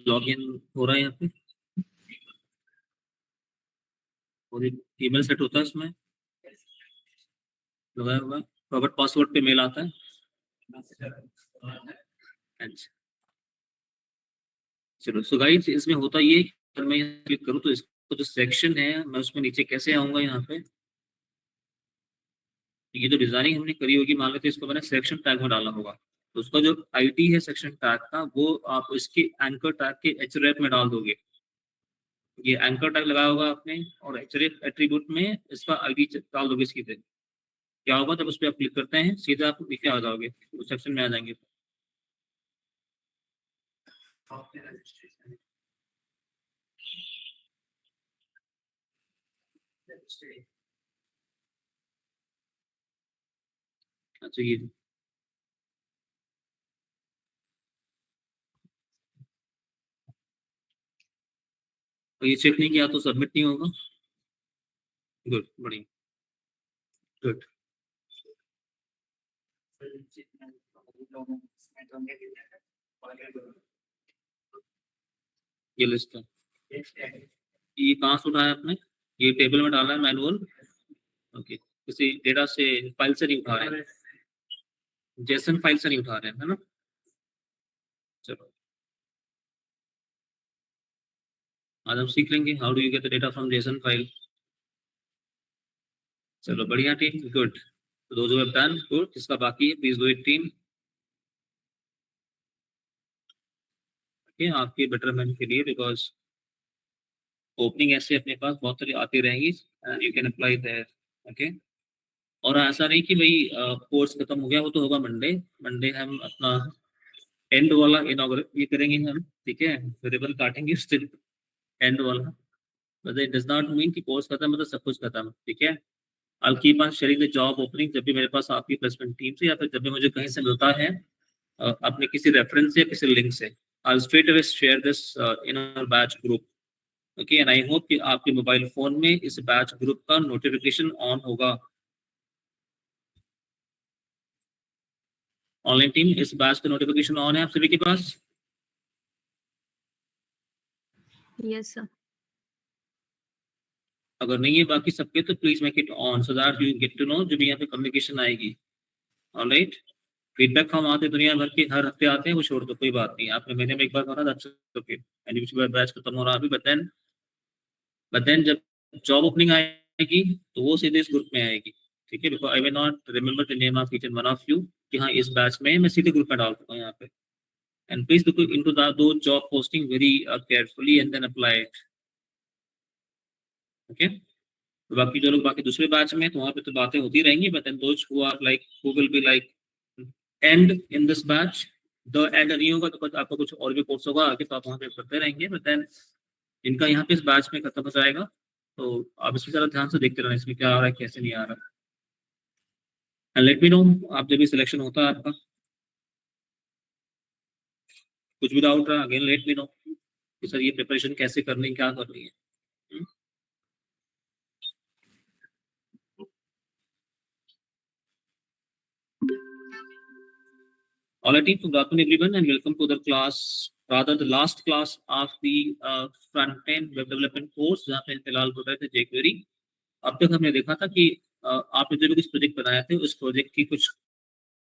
लॉगिन हो रहा है यहाँ पे, और एक ईमेल सेट होता है उसमें लगाया हुआ, फॉरवर्ड पासवर्ड पे मेल आता है। अच्छा, चलो। सो गाइस, इसमें होता ये है कि अगर मैं क्लिक करूँ तो इसको जो सेक्शन है, मैं उसमें नीचे कैसे आऊंगा यहाँ पे? ये जो डिजाइनिंग हमने करी होगी, मान लेते हैं इसको मैंने सेक्शन टैग में डाला होगा, तो उसका जो आईडी है सेक्शन टैग का, वो आप इसके एंकर टैग के href में डाल दोगे। ये एंकर टैग लगाया होगा आपने, और href एट्रीब्यूट में इसका आईडी डाल दोगे सीधे। क्या होगा जब उस पर आप क्लिक करते हैं, सीधे आप नीचे आ जाओगे, उस सेक्शन में आ जाएंगे। अच्छा, ये और ये चेक नहीं किया तो सबमिट नहीं होगा। गुड, बढ़िया, गुड। ये लिस्ट है, ये कहाँ से उठाया आपने? ये टेबल में डाला है मैनुअल? ओके, किसी डेटा से फाइल से नहीं उठा रहे हैं, जेसन फाइल से नहीं उठा रहे हैं, है ना? चलो, आज हम सीख लेंगे how do you get the data from JSON file. चलो, बढ़िया team, good. Those who have done, good. जिसका बाकी है please do it team. Okay, आपके बेटरमेंट के लिए, बिकॉज ओपनिंग ऐसे अपने पास बहुत सारी आती रहेंगी, you can apply that. Okay, और ऐसा नहीं कि भाई कोर्स खत्म हो गया, वो तो होगा मंडे। मंडे हम अपना एंड वाला इनॉग्रेट ये करेंगे हम, ठीक है, रिबन काटेंगे उस दिन एंड वाला, but it does not mean कि कोर्स खत्म मतलब सब कुछ खत्म, ठीक है। I'll keep on sharing the job opening जब भी मेरे पास आपकी प्लेसमेंट टीम से या फिर जब भी मुझे कहीं से मिलता है अपने किसी रेफरेंस या किसी लिंक से, I'll straight away share this in our batch group, okay, and I hope कि आपके मोबाइल फोन में इस बैच ग्रुप का नोटिफिकेशन ऑन होगा। ऑनलाइन टीम, इस बैच का नोटिफिकेशन ऑन है आप सभी के पास? Yes sir. अगर नहीं है बाकी सबके तो please make it on so that you get to know जब यहाँ पे कम्युनिकेशन आएगी। ऑलराइट, फीडबैक हम आते दुनिया भर के हर हफ्ते आते हैं, वो छोड़ दो कोई बात नहीं, आपने महीने में एक बार करा that's okay, and which batch खत्म हो रहा है अभी, बट देन जब जॉब ओपनिंग आएगी तो वो सीधे इस ग्रुप में आएगी, ठीक है, because I will not remember the name of each and one of you कि हाँ इस बैच में मैं सीधे ग्रुप में डाल दूंगा यहाँ पे, एंड प्लीज लुक इनटू दो job posting very carefully and then apply it, okay. तो बाकी जो लोग बाकी दूसरे बैच में तो वहाँ पे तो बातें होती रहेंगी, but then those who are like who will be like and in this batch, the end नहीं होगा तो कुछ आपका कुछ और भी कोर्स होगा आगे तो आप वहाँ पे करते रहेंगे, बट देन इनका यहाँ पे इस बैच में खत्म हो जाएगा, तो आप इसमें ज़रा ध्यान से देखते रहना इसमें क्या आ रहा है कैसे नहीं आ रहा, एंड लेट मी नो आप जब भी सिलेक्शन होता है आपका कुछ भी डाउट रहा अगेन लेट मी नो कि सर ये प्रिपरेशन कैसे करनी क्या करनी है। Alright, team, good afternoon everyone and welcome to the class, rather the last class of the front-end web development course जहाँ पे फिलहाल हो रहे थे jQuery। अब तक हमने देखा था कि आपने जो भी कुछ प्रोजेक्ट बनाए थे उस प्रोजेक्ट की कुछ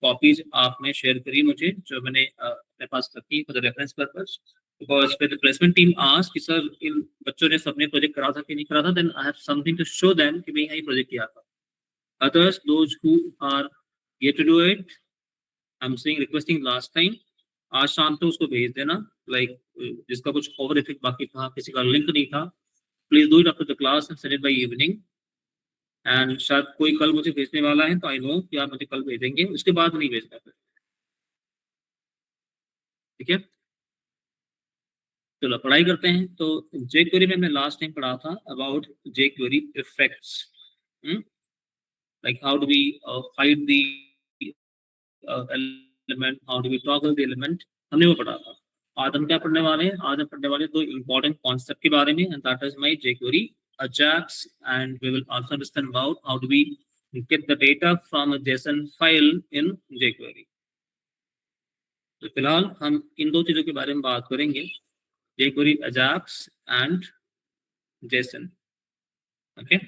कॉपीज आपने शेयर करी मुझे, जो मैंने अपने पास रखी for the reference purpose, because फिर प्लेसमेंट टीम आज कि सर इन बच्चों ने सबने प्रोजेक्ट करा था कि नहीं करा था, then I have something to show them कि मैं यही प्रोजेक्ट किया था। Others those who are yet to do it, I am saying requesting last time, आज शाम तक उसको भेज देना, लाइक जिसका कुछ ओवर इफेक्ट बाकी था, किसी का लिंक नहीं था, please do it after the class and send it by evening, and शायद कोई कल मुझे भेजने वाला है तो आई नो कि आप मुझे कल भेजेंगे, उसके बाद नहीं भेजना फिर, ठीक है। चलो पढ़ाई करते हैं। तो jQuery में हमने लास्ट टाइम पढ़ा था about jQuery effects, like how do we hide the element, how do we toggle the element, हमने वो पढ़ा था। आज हम क्या पढ़ने वाले हैं? आज हम पढ़ने वाले दो इंपॉर्टेंट कॉन्सेप्ट के बारे में, and that is my jQuery Ajax, and we will also understand about how do we get the data from a JSON file in jQuery। तो फिलहाल हम इन दो चीजों के बारे में बात करेंगे, jQuery Ajax and JSON, okay।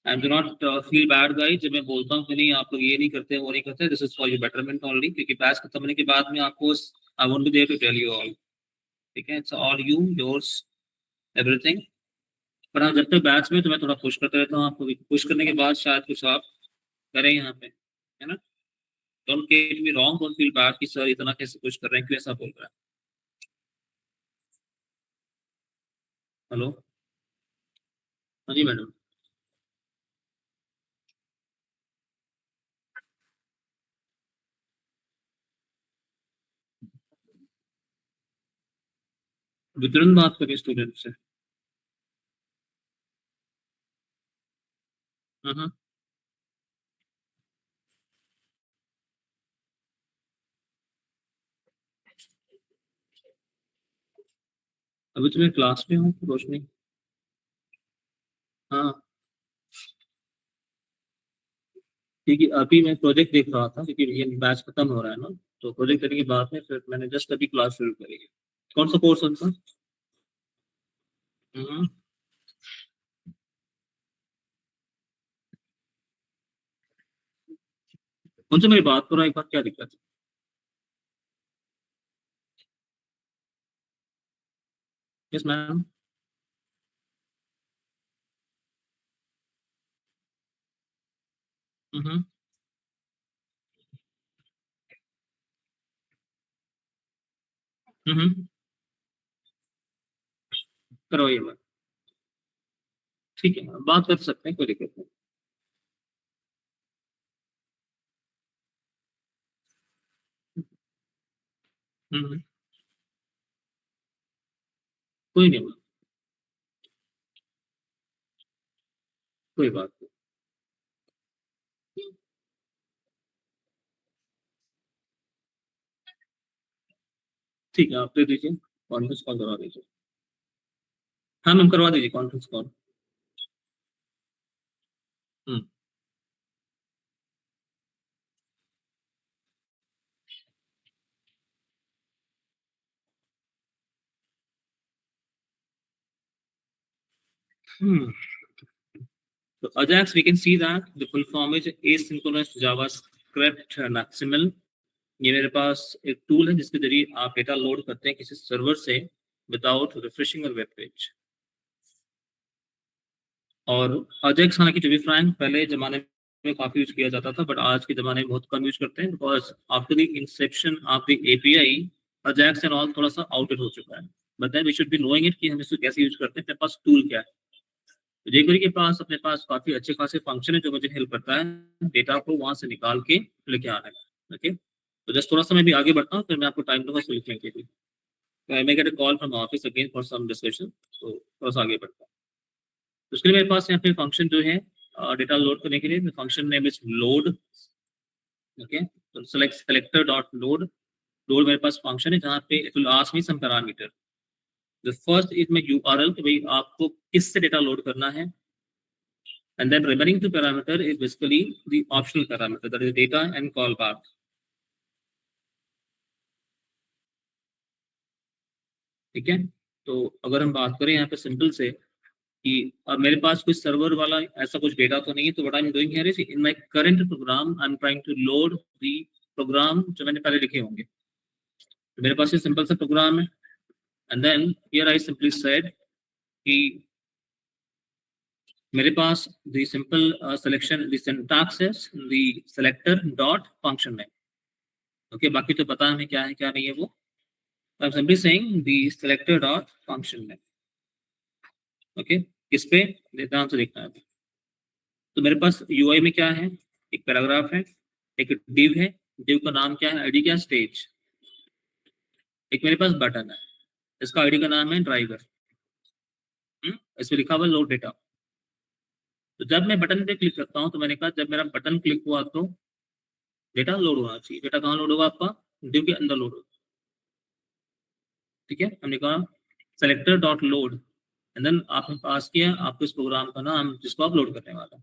And do not feel bad guys जब मैं बोलता हूँ कि नहीं आप लोग ये नहीं करते वो नहीं करते, this is for your betterment only, क्योंकि बैच खत्म होने के बाद में आपको I won't be there to tell you all, ठीक है, it's all you yours everything. पर हाँ जब तक बैच में तो मैं थोड़ा पुश करता रहता हूँ आपको, पुश करने के बाद शायद कुछ आप करें यहाँ पे, है ना। Don't get me wrong, don't feel bad कि सर इतना कैसे पुश कर रहे हैं, क्यों ऐसा बोल रहा है। हेलो, हाँ जी मैडम। वितरण बात करें स्टूडेंट से। हाँ, अभी तो मैं क्लास में हूँ रोशनी। हाँ ठीक है, अभी मैं प्रोजेक्ट देख रहा था क्योंकि ये बैच खत्म हो रहा है ना, तो प्रोजेक्ट करने के बाद में फिर मैंने जस्ट अभी क्लास शुरू करी है। कौन सा कोर्स है उनका? हम्म, उनसे मेरी बात करो एक बार, क्या दिक्कत है? Yes ma'am. हम्म, हम्म, करवाइए बात, ठीक है, बात कर सकते हैं, कोई दिक्कत नहीं। हम्म, कोई नहीं, कोई बात नहीं। ठीक है, आप दे दीजिए, कॉन्फ्रेंस कॉल करवा दीजिए। हाँ मैम, करवा दीजिए conference call. Hmm, hmm. So Ajax, we can see that the full form is asynchronous JavaScript maximal। ये मेरे पास एक टूल है जिसके जरिए आप डेटा लोड करते हैं किसी सर्वर से विदाउट रिफ्रेशिंग वेब पेज। और अजेक्स, हालांकि टू बी फ्रैंक पहले जमाने में काफी यूज किया जाता था, बट आज के जमाने में बहुत कम यूज करते हैं, because after the inception of the API Ajax and all थोड़ा सा आउटेड हो चुका है। But then we should be knowing it कि हम इसको कैसे यूज करते हैं, अपने पास टूल क्या है। तो jQuery के पास अपने पास काफी अच्छे खासे फंक्शन है जो मुझे हेल्प करता है डेटा को वहां से निकाल के लेके आने में। ओके, तो जस्ट थोड़ा सा मैं भी आगे बढ़ता हूँ, फिर मैं आपको टाइम दूंगा इसको लिखने के लिए। I may get a call from office again for some discussion, तो थोड़ा सा आगे बढ़ता हूँ। तो उसके लिए मेरे पास यहाँ पे फंक्शन जो है डेटा लोड करने के लिए, function name is load. Okay, तो सेलेक्टर डॉट लोड। लोड मेरे पास फंक्शन है जहाँ पे it will ask me some parameter. The first is my URL, कि भाई आपको किस से डेटा लोड करना है, and then remaining two parameter is basically the optional parameter, that is data and callback। ठीक है, तो अगर हम बात करें यहाँ पे सिंपल से कि अब मेरे पास कोई सर्वर वाला ऐसा कुछ डेटा तो नहीं है, तो what I am doing here is in my current program I am trying to load the program जो मैंने पहले लिखे होंगे। तो मेरे पास ये सिंपल सा प्रोग्राम है, and then here I simply said कि मेरे पास the simple selection the syntax है the selector dot function name. Okay, बाकी तो पता हमें क्या है क्या नहीं है वो। I'm simply saying the selector dot function name। Okay, इस पे ध्यान से देखना है। तो मेरे पास यूआई में क्या है, एक पैराग्राफ है, एक div है, div का नाम क्या है, आईडी क्या, स्टेज। एक मेरे पास बटन है, इसका आईडी का नाम है ड्राइवर। इस पे लिखा हुआ लोड डेटा। तो जब मैं बटन पे क्लिक करता हूँ, तो मैंने कहा जब मेरा बटन क्लिक हुआ तो डेटा लोड होना चाहिए। डेटा कहाँ लोड होगा, आपका div के अंदर लोड होगा। ठीक है, हमने कहा selector dot load, and then आपने पास किया आपको इस प्रोग्राम का नाम जिसको आप लोड करने वाला है।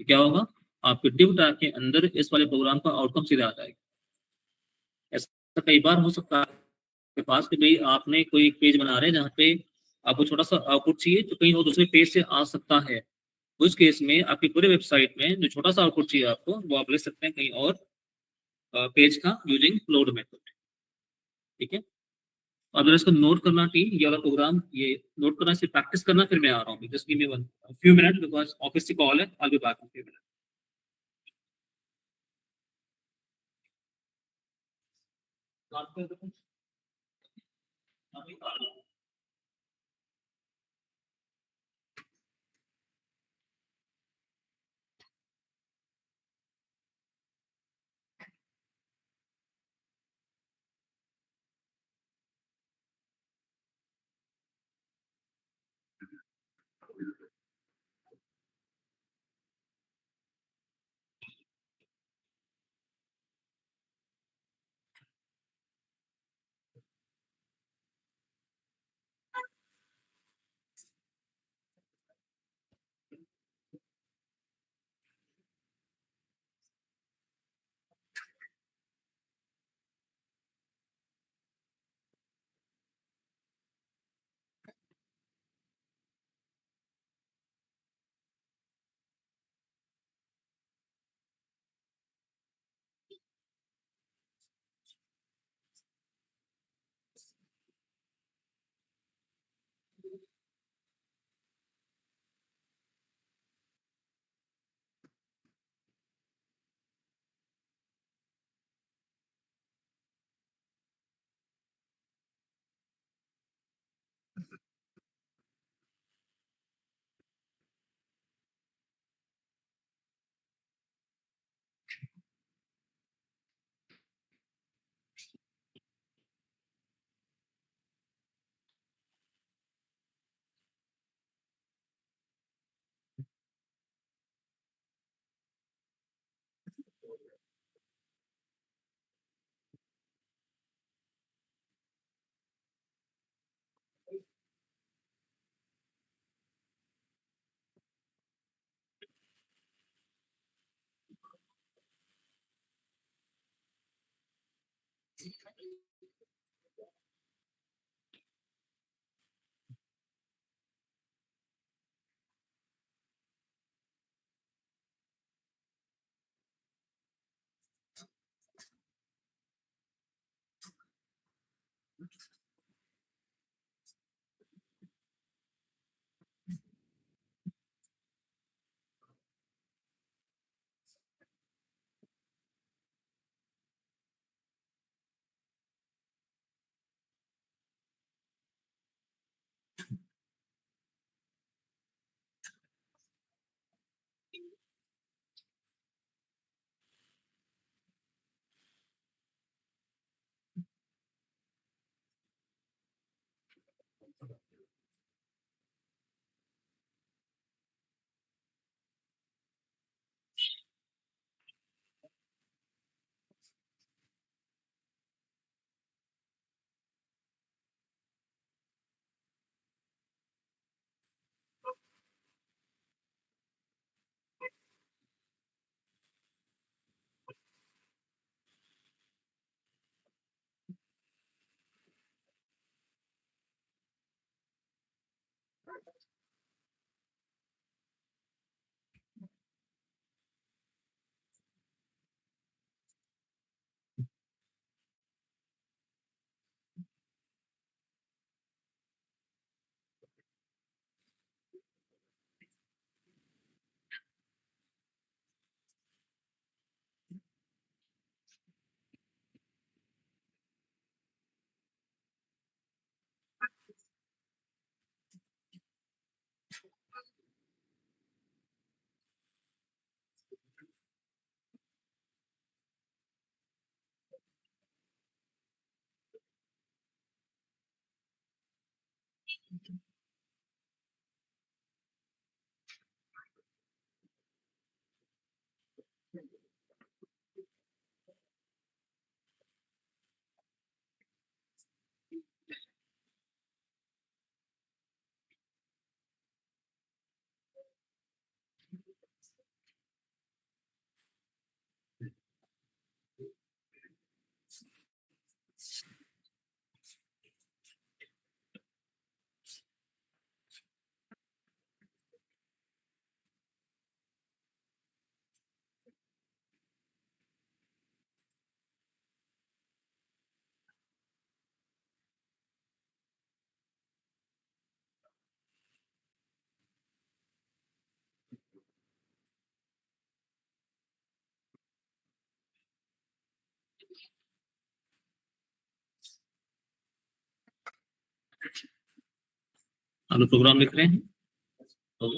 तो क्या होगा, आपके div टैग के अंदर इस वाले प्रोग्राम का आउटकम सीधा आ जाएगा। ऐसा कई बार हो सकता है आपके पास कि भाई आपने कोई पेज बना रहे हैं जहाँ पे आपको छोटा सा आउटपुट चाहिए तो कहीं और दूसरे पेज से आ सकता है। उस केस में आपकी पूरे वेबसाइट में जो छोटा सा आउटपुट चाहिए आपको, वो आप ले सकते हैं कहीं और पेज का यूजिंग लोड मेथड। ठीक है, अब जरा इसको नोट करना टीम, ये वाला प्रोग्राम ये नोट करना, इसे प्रैक्टिस करना, फिर मैं आ रहा हूँ। Just give me one few minute because office से कॉल है, I will be back in few minute. आप लोग प्रोग्राम लिख रहे हैं? तो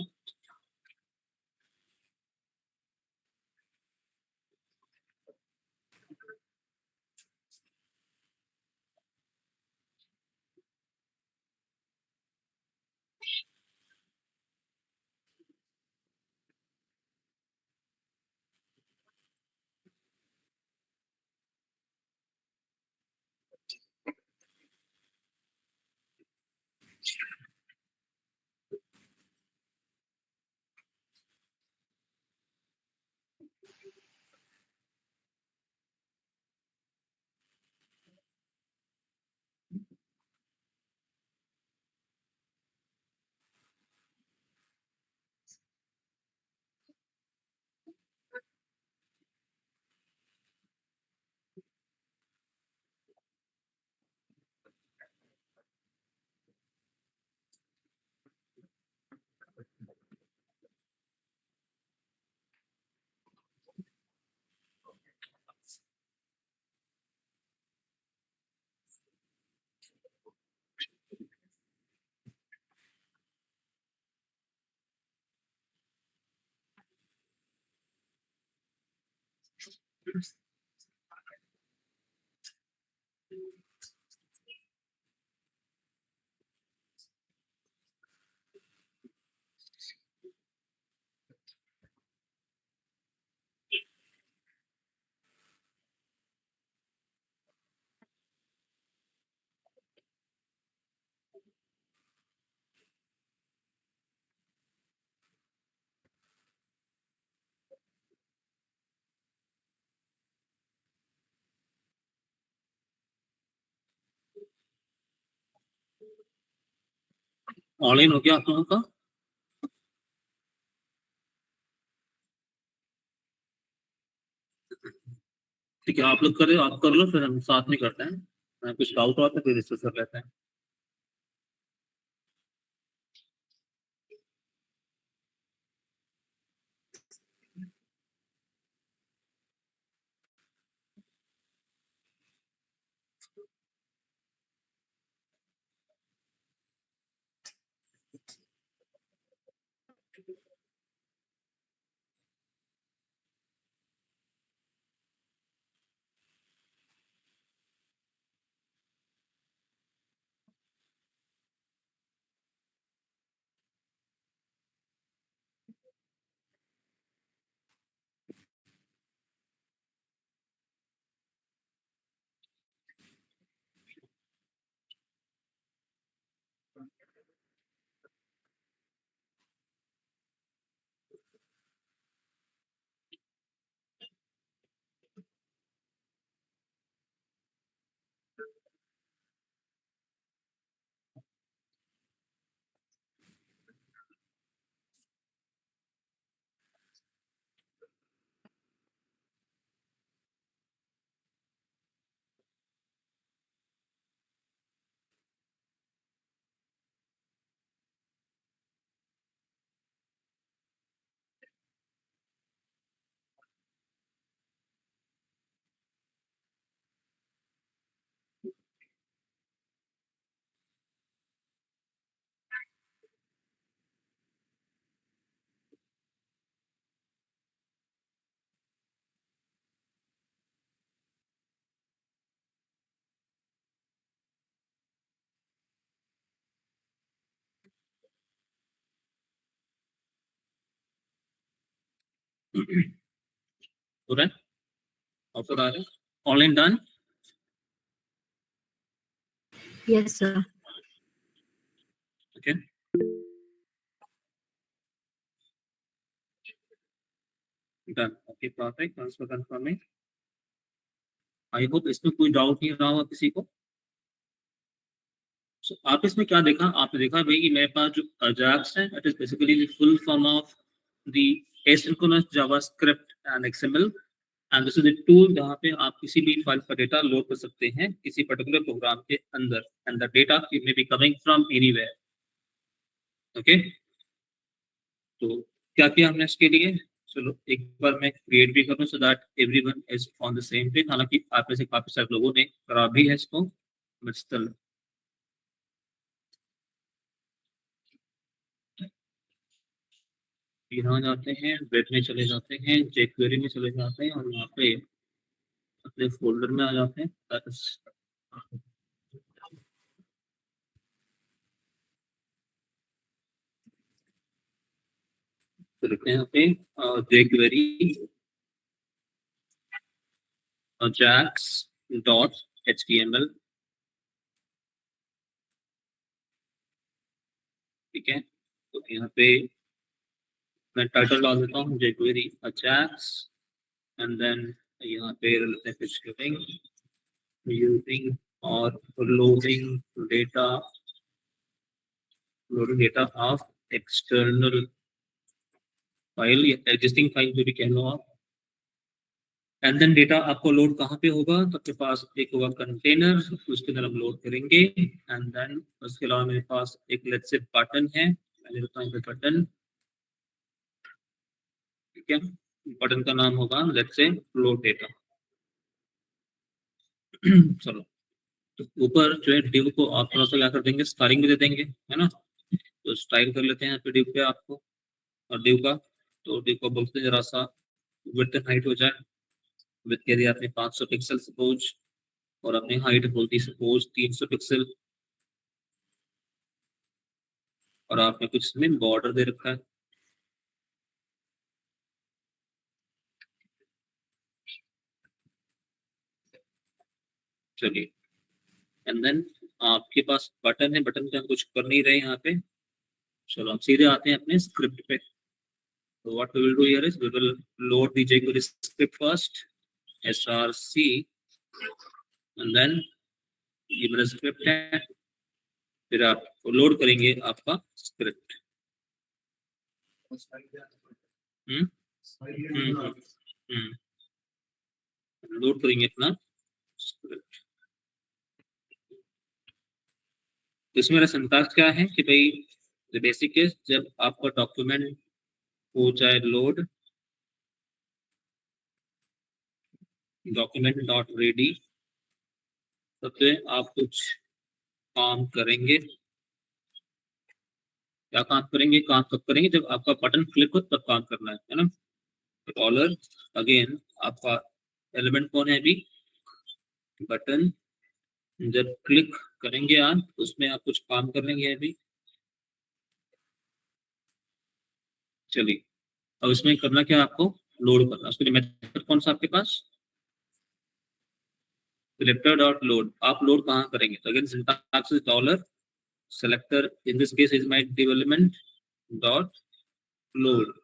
ऑनलाइन हो गया आप लोगों का? ठीक है, आप लोग करें, आप कर लो, फिर हम साथ में करते हैं। कुछ डाउट हुआ तो फिर डिस्कस कर लेते हैं। हो रहा है आउटपुट आ रहा है online done Yes, sir. Okay done okay perfect transfer confirming I hope इसमें कोई डाउट नहीं रहा होगा किसी को So, आप इसमें क्या देखा आपने देखा भाई कि मेरे पास जो अजाक्स है it is basically the full form of the asynchronous JavaScript and XML and this is the tool जहाँ पे आप किसी भी फाइल का डेटा लोड कर सकते हैं किसी पर्टिकुलर प्रोग्राम के अंदर and the data may be coming from anywhere okay तो क्या किया हमने इसके लिए चलो एक बार मैं क्रिएट भी करूँ so that everyone is on the same page हालांकि आप में से काफी सारे लोगों ने करा भी है इसको बट स्टिल यहाँ जाते हैं वेब में चले जाते हैं jQuery में चले जाते हैं और यहाँ पे अपने फोल्डर में आ जाते हैं तो लिखते हैं यहाँ पे jQuery ajax.html ठीक है तो यहाँ पे मैं टाइटल डाल देता हूँ jQuery ajax एंड देन यहाँ पे लिखते हैं कुछ using or loading data of external file या एग्जिस्टिंग फाइल जो भी कह लो आप एंड देन डेटा आपको लोड कहाँ पे होगा तो आपके पास एक होगा कंटेनर उसके अंदर हम लोड करेंगे एंड देन उसके अलावा मेरे पास एक लेट्स से बटन है मैंने बताया बटन ठीक है बटन का नाम होगा लेट्स से लोड डेटा चलो तो ऊपर जो है डिव को आप थोड़ा सा क्या कर देंगे स्टाइलिंग भी दे देंगे है ना तो स्टाइल कर लेते हैं डिव पे आपको और डिव का तो डिव को बोलते हैं जरा सा विड्थ एंड हाइट हो जाए विड्थ कह दिया आपने 500 पिक्सल सपोज और अपनी हाइट बोलती सपोज 300 पिक्सल और आपने कुछ इसमें बॉर्डर दे रखा है चलिए एंड देन आपके पास बटन है बटन पे हम कुछ कर नहीं रहे यहाँ पे चलो हम सीधे आते हैं अपने स्क्रिप्ट पे तो what we will do here is we will load the jQuery script first src and then ये मेरा स्क्रिप्ट है फिर आप लोड करेंगे आपका स्क्रिप्ट लोड करेंगे अपना स्क्रिप्ट तो इसमें मेरा सिंटैक्स क्या है कि भाई द बेसिक इज जब आपका डॉक्यूमेंट हो जाए लोड डॉक्यूमेंट डॉट रेडी तब से आप कुछ काम करेंगे क्या काम करेंगे काम कब करेंगे जब आपका बटन क्लिक हो तब काम करना है ना डॉलर अगेन आपका एलिमेंट कौन है अभी बटन जब क्लिक करेंगे आप उसमें आप कुछ काम करेंगे अभी चलिए अब इसमें करना क्या आपको लोड करना उसके लिए मेथड कौन सा आपके पास selector dot load आप लोड कहाँ करेंगे तो again syntax is dollar selector in this case is my div element dot load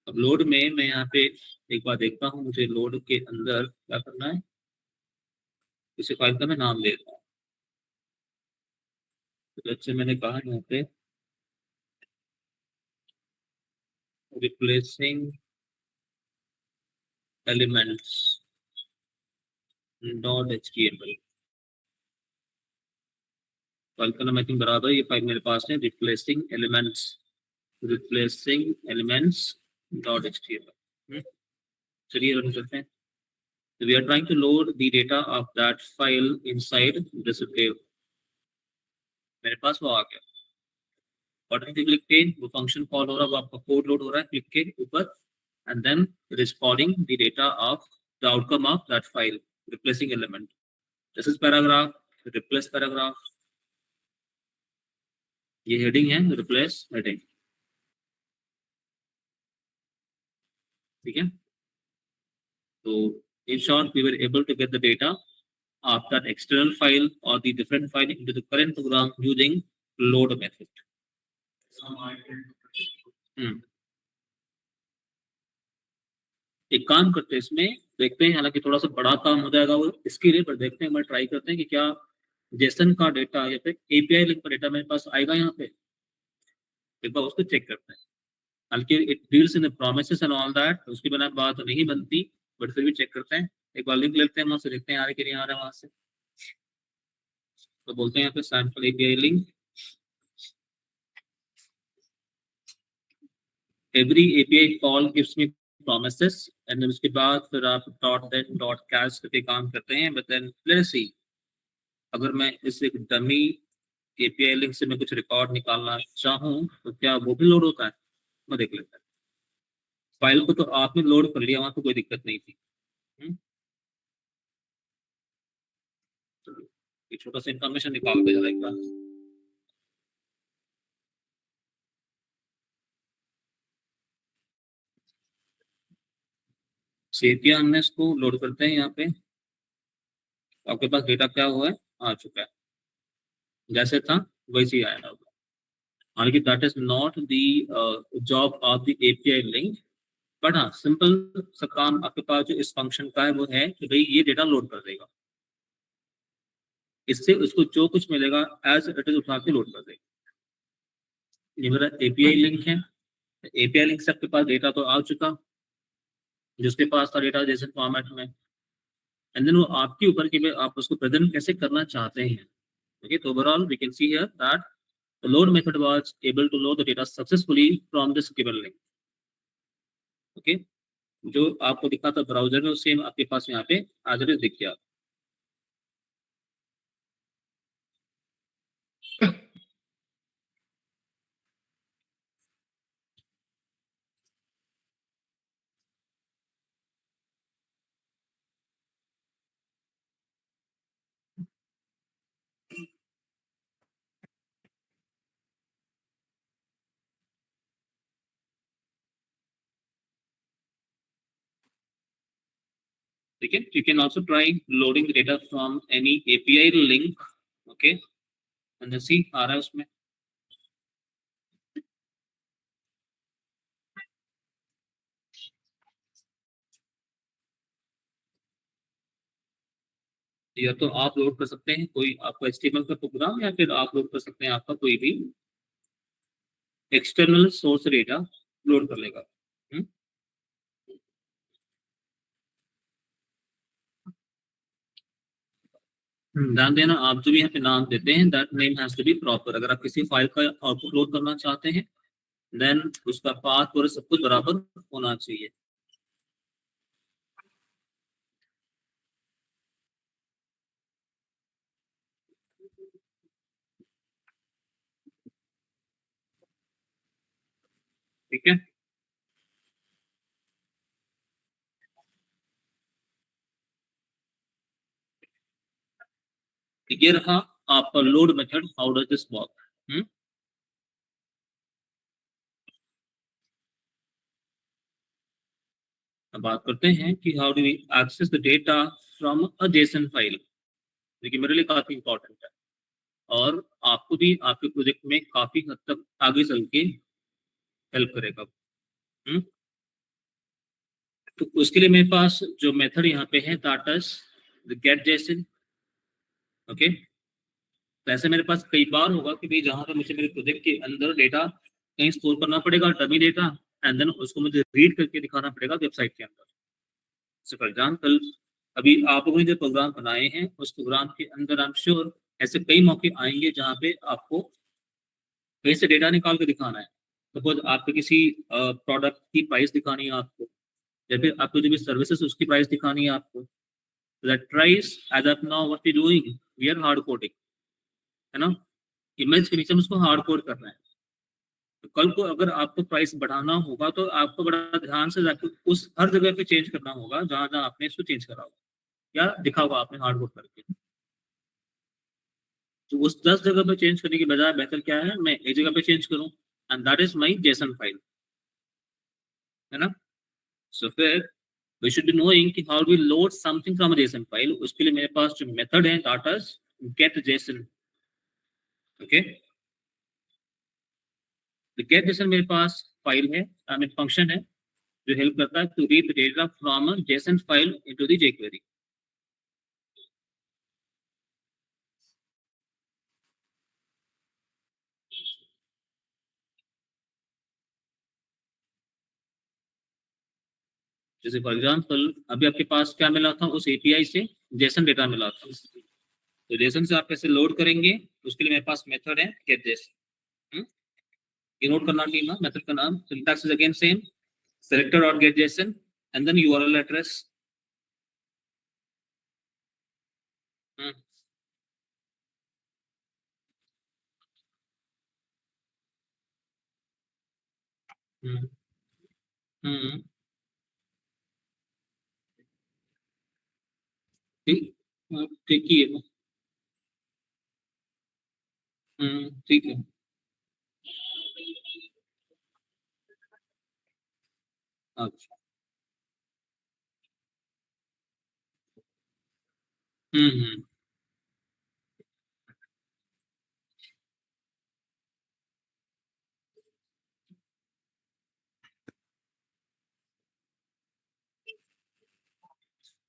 अब लोड में मैं यहाँ पे एक बार देखता हूँ मुझे लोड के अंदर क्या करना है इसी फाइल का मैं नाम दे रहा हूँ तो जैसे मैंने कहा यहाँ पे replacing elements dot html file का नाम आई थिंक बराबर ये फाइल मेरे पास है रिप्लेसिंग एलिमेंट्स डॉट html चलिए रन करते हैं So we are trying to load the data of that file inside this div. मेरे पास वो आ गया बटन पे क्लिक किए वो फंक्शन कॉल हो रहा है वो आपका कोड लोड हो रहा है क्लिक के ऊपर and then it is calling the data of the outcome of that file replacing element this is paragraph replace paragraph ये हेडिंग है रिप्लेस हेडिंग ठीक है, तो in short we were able to get the data of that external file or the different file into the current program using load method. एक काम करते हैं, इसमें देखते हैं, हालांकि थोड़ा सा बड़ा काम हो जाएगा वो इसके लिए, पर देखते हैं, मैं ट्राई करते हैं कि क्या जेसन का डेटा या फिर एपीआई लिंक का डेटा मेरे पास आएगा यहाँ पे, एक बार उसको चेक करते हैं। हालांकि it deals in promises and all that, उसके बिना बात नहीं बनती, बट फिर भी चेक करते हैं। एक बार लिंक लेते हैं वहां से, देखते हैं आ रहा है कि नहीं आ रहा है वहां से। तो बोलते हैं यहाँ पे sample API link, every API call gives me promises, and then उसके बाद फिर आप .then.catch करके काम करते हैं। but then let's see, अगर मैं इस एक डमी एपीआई लिंक से मैं कुछ रिकॉर्ड निकालना चाहूँ तो क्या वो भी लोड होता है? मैं देख लेता है। फाइल को तो आपने लोड कर लिया, वहां तो कोई दिक्कत नहीं थी। एक छोटा सा इंफॉर्मेशन निकाल के जरा एक बार। सेपिया हमने इसको लोड करते हैं यहाँ पे, आपके पास डेटा क्या हुआ है, आ चुका है, जैसे था वैसे ही आया होगा। हालांकि that is not the job of the API link, but हाँ सिंपल सा काम आपके पास जो इस फंक्शन का है वो है कि भाई ये डेटा लोड कर देगा, इससे उसको जो कुछ मिलेगा एज इट इज उठा के लोड कर देगा। ये मेरा एपीआई लिंक है, एपीआई लिंक से आपके पास डेटा तो आ चुका, जिसके पास था डेटा जैसे फॉर्मेट में, एंड देन वो आपके ऊपर कि आप उसको प्रेजेंट कैसे करना चाहते हैं। ओके, तो overall we can see here that the load method was able to load the data successfully from this given link. Okay, जो आपको दिखा था ब्राउजर में सेम आपके पास यहाँ पे आज इट इज दिख गया। ठीक है, you can also try loading the data from any API link, okay, and then see आ रहा है उसमें। या तो आप लोड कर सकते हैं कोई आपका HTML का प्रोग्राम, या फिर आप लोड कर सकते हैं आपका कोई भी एक्सटर्नल सोर्स डेटा लोड कर लेगा। ध्यान देना, आप जो भी यहाँ पे नाम देते हैं that name has to be proper. अगर आप किसी फाइल का आउटपुट लोड करना चाहते हैं देन उसका पाथ और सब कुछ बराबर होना चाहिए। ठीक है, ये रहा आपका load method. How does this work? अब बात करते हैं कि how do we access the data from a JSON file. देखिए मेरे लिए काफी इंपॉर्टेंट है और आपको भी आपके प्रोजेक्ट में काफी हद तक आगे चल के हेल्प करेगा। तो उसके लिए मेरे पास जो मेथड यहाँ पे है that is the get JSON. Okay, तो ऐसे मेरे पास कई बार होगा कि भाई जहां पे मुझे मेरे प्रोजेक्ट के अंदर डेटा कहीं स्टोर करना पड़ेगा, डमी डेटा, एंड देन उसको मुझे रीड करके दिखाना पड़ेगा वेबसाइट के अंदर। सो फॉर एग्जाम्पल अभी आप लोगों ने जो प्रोग्राम बनाए हैं उस प्रोग्राम के अंदर आई एम श्योर ऐसे कई मौके आएंगे जहाँ पे आपको कहीं से डेटा निकाल के दिखाना है। सपोज आपको किसी प्रोडक्ट की प्राइस दिखानी है आपको, या फिर आपको जो भी सर्विसेज उसकी प्राइस दिखानी है आपको। That price as of now what we doing, we are hard coding, है ना, इमेज के नीचे उसको हार्ड कोड करना है। तो कल को अगर आपको प्राइस बढ़ाना होगा तो आपको बड़ा ध्यान से जाकर उस हर जगह पे चेंज करना होगा जहां जहां आपने इसको चेंज करा होगा या दिखा होगा आपने हार्ड कोड करके। तो उस 10 जगह पे चेंज करने की बजाय बेहतर क्या है मैं एक जगह पे चेंज करूं, and that is my JSON file, है ना। So फिर we should be knowing कि how we load something from a JSON file. उसके लिए मेरे पास जो मेथड है data get JSON. Okay, तो get JSON मेरे पास फाइल है, I mean फंक्शन है जो हेल्प करता है to read the data from a JSON file into the jQuery. जैसे फॉर एग्जांपल अभी आपके पास क्या मिला था, उस एपीआई से जेसन डेटा मिला था, तो जेसन से आप कैसे लोड करेंगे, उसके लिए मेरे पास मेथड है गेट जेसन. ये नोट करना चाहिए ना, मेथड का नाम. Syntax is again same, selector dot get JSON and then URL address. ठीक ही है. ठीक है. अच्छा. हम्म.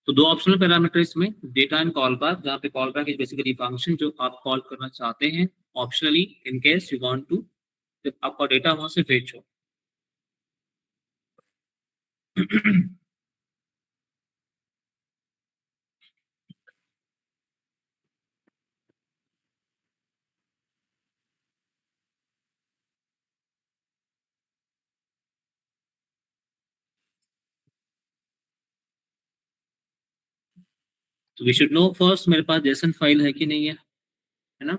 तो दो ऑप्शनल पैरामीटर इसमें, डेटा एंड कॉल बैक, जहाँ पे call back is basically function जो आप कॉल करना चाहते हैं optionally in case you want to आपका डेटा वहां से भेजो. तो वी शुड नो फर्स्ट मेरे पास जेसन फाइल है कि नहीं है ना.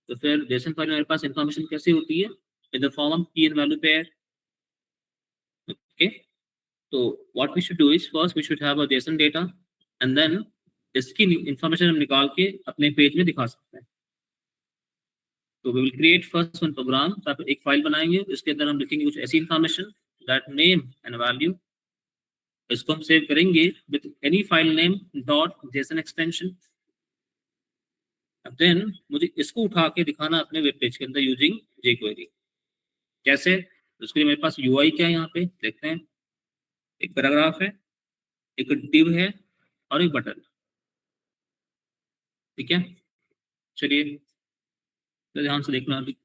तो फिर जेसन फाइल में मेरे पास इंफॉर्मेशन कैसी होती है, in the form of key and value pair. Okay, तो what we should do is first we should have a JSON data and then इसकी इंफॉर्मेशन हम निकाल के अपने पेज में दिखा सकते हैं. तो we will create first one program, एक फाइल बनाएंगे, इसके अंदर हम लिखेंगे कुछ ऐसी information that name and value. इसको हम सेव करेंगे with any file name dot JSON extension. अब देन मुझे इसको उठा के दिखाना अपने वेब पेज के अंदर यूजिंग jQuery. कैसे, उसके लिए मेरे पास यूआई क्या है, यहाँ पे देखते हैं. एक पैराग्राफ है, एक डिव है और एक बटन. ठीक है, चलिए तो ध्यान से देखना अभी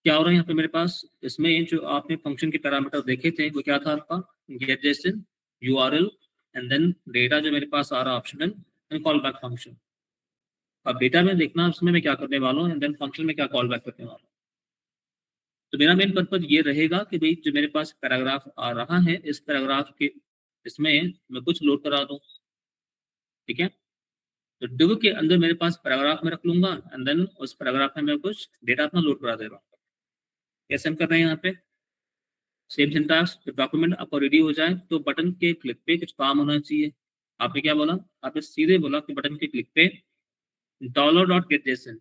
क्या हो रहा है यहाँ पे मेरे पास. इसमें जो आपने फंक्शन के पैरामीटर देखे थे वो क्या था आपका, get JSON, URL and then data जो मेरे पास आ रहा optional and call back function. अब डेटा में देखना उसमें मैं क्या करने वाला हूँ एंड देन फंक्शन में क्या कॉल बैक करने वाला हूँ. तो मेरा मेन पर्पज ये रहेगा कि भाई जो मेरे पास पैराग्राफ आ रहा है इस पैराग्राफ के इसमें मैं कुछ लोड करा दूँ. ठीक है, तो डिव के अंदर मेरे पास पैराग्राफ में रख लूंगा एंड देन उस पैराग्राफ में मैं कुछ डेटा अपना लोड करा दे रहा हूँ. कैसे हम कर रहे हैं यहाँ पे, सेम सिंटैक्स. जब डॉक्यूमेंट आपको रेडी हो जाए तो बटन के क्लिक पे कुछ काम होना चाहिए. आपने क्या बोला, आपने सीधे बोला कि बटन के क्लिक पे $.getJSON,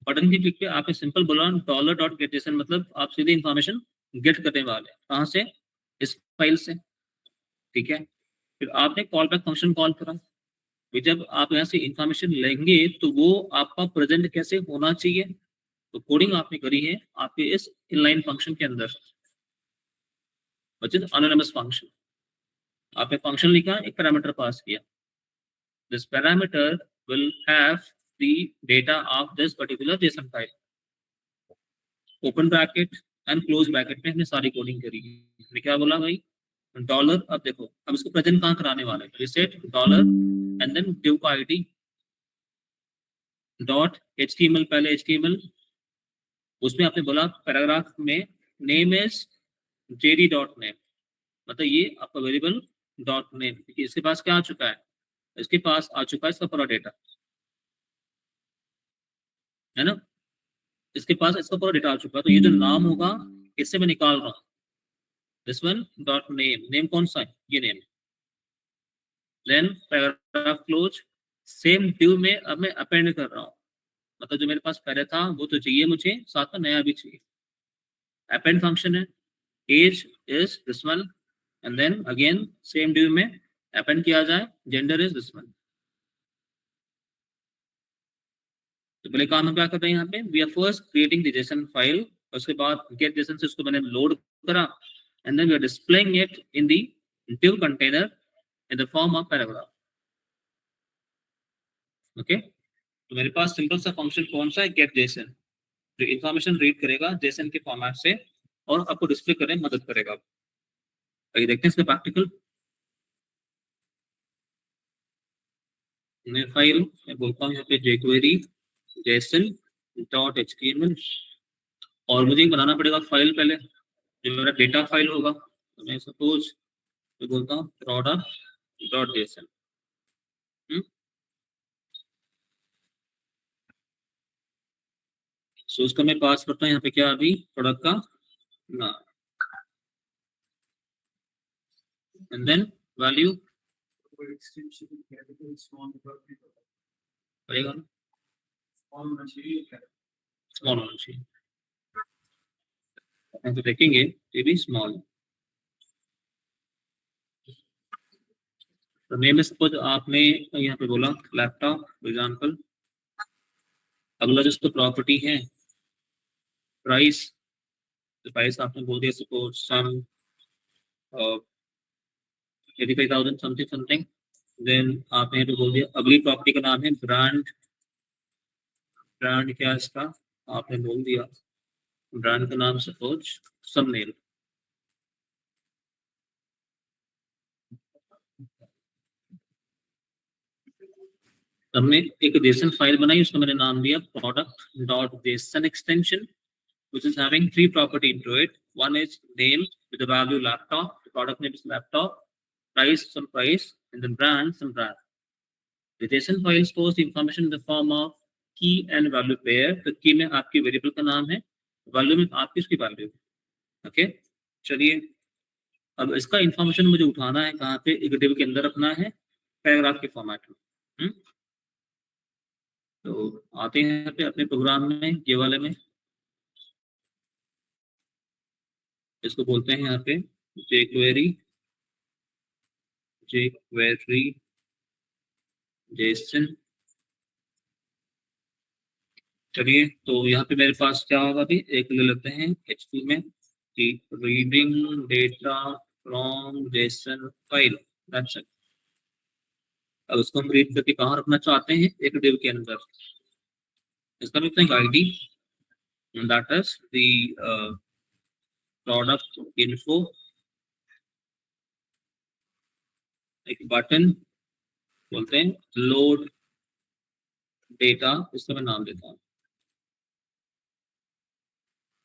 बटन के क्लिक पे आपने सिंपल बोला $.getJSON, मतलब आप सीधे इंफॉर्मेशन गेट करने वाले हैं. कहाँ से, इस फाइल से. ठीक है, फिर आपने कॉल बैक फंक्शन कॉल करा. फिर जब आप यहाँ से इंफॉर्मेशन लेंगे तो वो आपका प्रेजेंट कैसे होना चाहिए, तो कोडिंग आपने करी है आपके इस इनलाइन फंक्शन के अंदर, एनोनिमस फंक्शन. आपने फंक्शन लिखा, एक पैरामीटर पास किया. This parameter will have the data of this particular JSON file. Open bracket and close bracket में हमने सारी कोडिंग करी है. हमने क्या बोला भाई, डॉलर. अब देखो हम इसको प्रेजेंट कहाँ कराने वाले हैं, reset dollar and then div का आईडी डॉट एचटीएमएल, पहले एचटीएमएल. उसमें आपने बोला पैराग्राफ में name is JD dot name, मतलब ये आपका वेरिएबल डॉट नेम. इसके पास क्या आ चुका है, इसके पास आ चुका है इसका पूरा डेटा, है ना. इसके पास इसका पूरा डेटा आ चुका है. तो ये जो नाम होगा इससे मैं निकाल रहा हूँ this one dot name. Name कौन सा है, ये name. Then paragraph close. Same div में अब मैं अपेंड कर रहा हूँ, मतलब जो मेरे पास पहले था वो तो चाहिए मुझे, साथ में नया भी चाहिए. अपेंड फंक्शन है, as is this one, and then again same div में अपेंड किया जाए, जेंडर इज दिस वन। तो पहले काम हम क्या करते हैं यहाँ पे, we are first creating the JSON file, उसके बाद गेट जेसन से उसको मैंने लोड करा, and then we are displaying it in the div container in the form of paragraph. Okay, तो मेरे पास सिंपल सा फंक्शन कौन सा है, गेट जेसन, जो इंफॉर्मेशन रीड करेगा जेसन के फॉर्मेट से और आपको डिस्प्ले करने में मदद करेगा। आइए देखते हैं इसका प्रैक्टिकल। मैं फाइल मैं बोलता हूँ यहाँ पे jQuery json.html, और मुझे बनाना पड़ेगा फाइल पहले, जो मेरा डेटा फाइल होगा। तो मैं सपोज मैं बोलता हूँ product.json। सो उसका मैं पास करता हूँ यहाँ पे क्या, अभी प्रोडक्ट का नाम, and then value extension capital small पड़ेगा ना, small material स्मॉल होना चाहिए। तो देखेंगे ये भी स्मॉल। तो नेम सपोज आपने यहाँ पे बोला लैपटॉप फॉर एग्जाम्पल। अगला जिसको प्रॉपर्टी है प्राइस, तो प्राइस आपने बोल दिया suppose some 85,000 something something. Then आपने यहाँ पे बोल दिया अगली प्रॉपर्टी का नाम है ब्रांड। ब्रांड क्या है इसका, आपने बोल दिया ब्रांड का नाम सपोज सबनेल। हमने एक जेसन फाइल बनाई, उसका मैंने नाम दिया product.json extension, which is having three property into it. One is name with the value laptop, the product name is laptop, price some price, and then brand some brand. The JSON file stores the information in the form of key and value pair. तो की में आपकी variable का नाम है, value में आपकी उसकी वैल्यू। ओके, चलिए अब इसका इंफॉर्मेशन मुझे उठाना है कहाँ पे, एक div के अंदर रखना है पैराग्राफ के फॉर्मेट में। तो आते हैं यहाँ पे अपने प्रोग्राम में, ये वाले में, इसको बोलते हैं यहाँ पे jQuery JSON। चलिए तो यहाँ पे मेरे पास क्या होगा, अभी एक ले लेते हैं HTML में कि reading data from JSON file, that's it. अब उसको हम रीड करके कहाँ रखना चाहते हैं, एक div के अंदर। इसका लिखते हैं ID, that is the product info, एक बटन बोलते हैं लोड डेटा, इसका मैं नाम देता हूँ।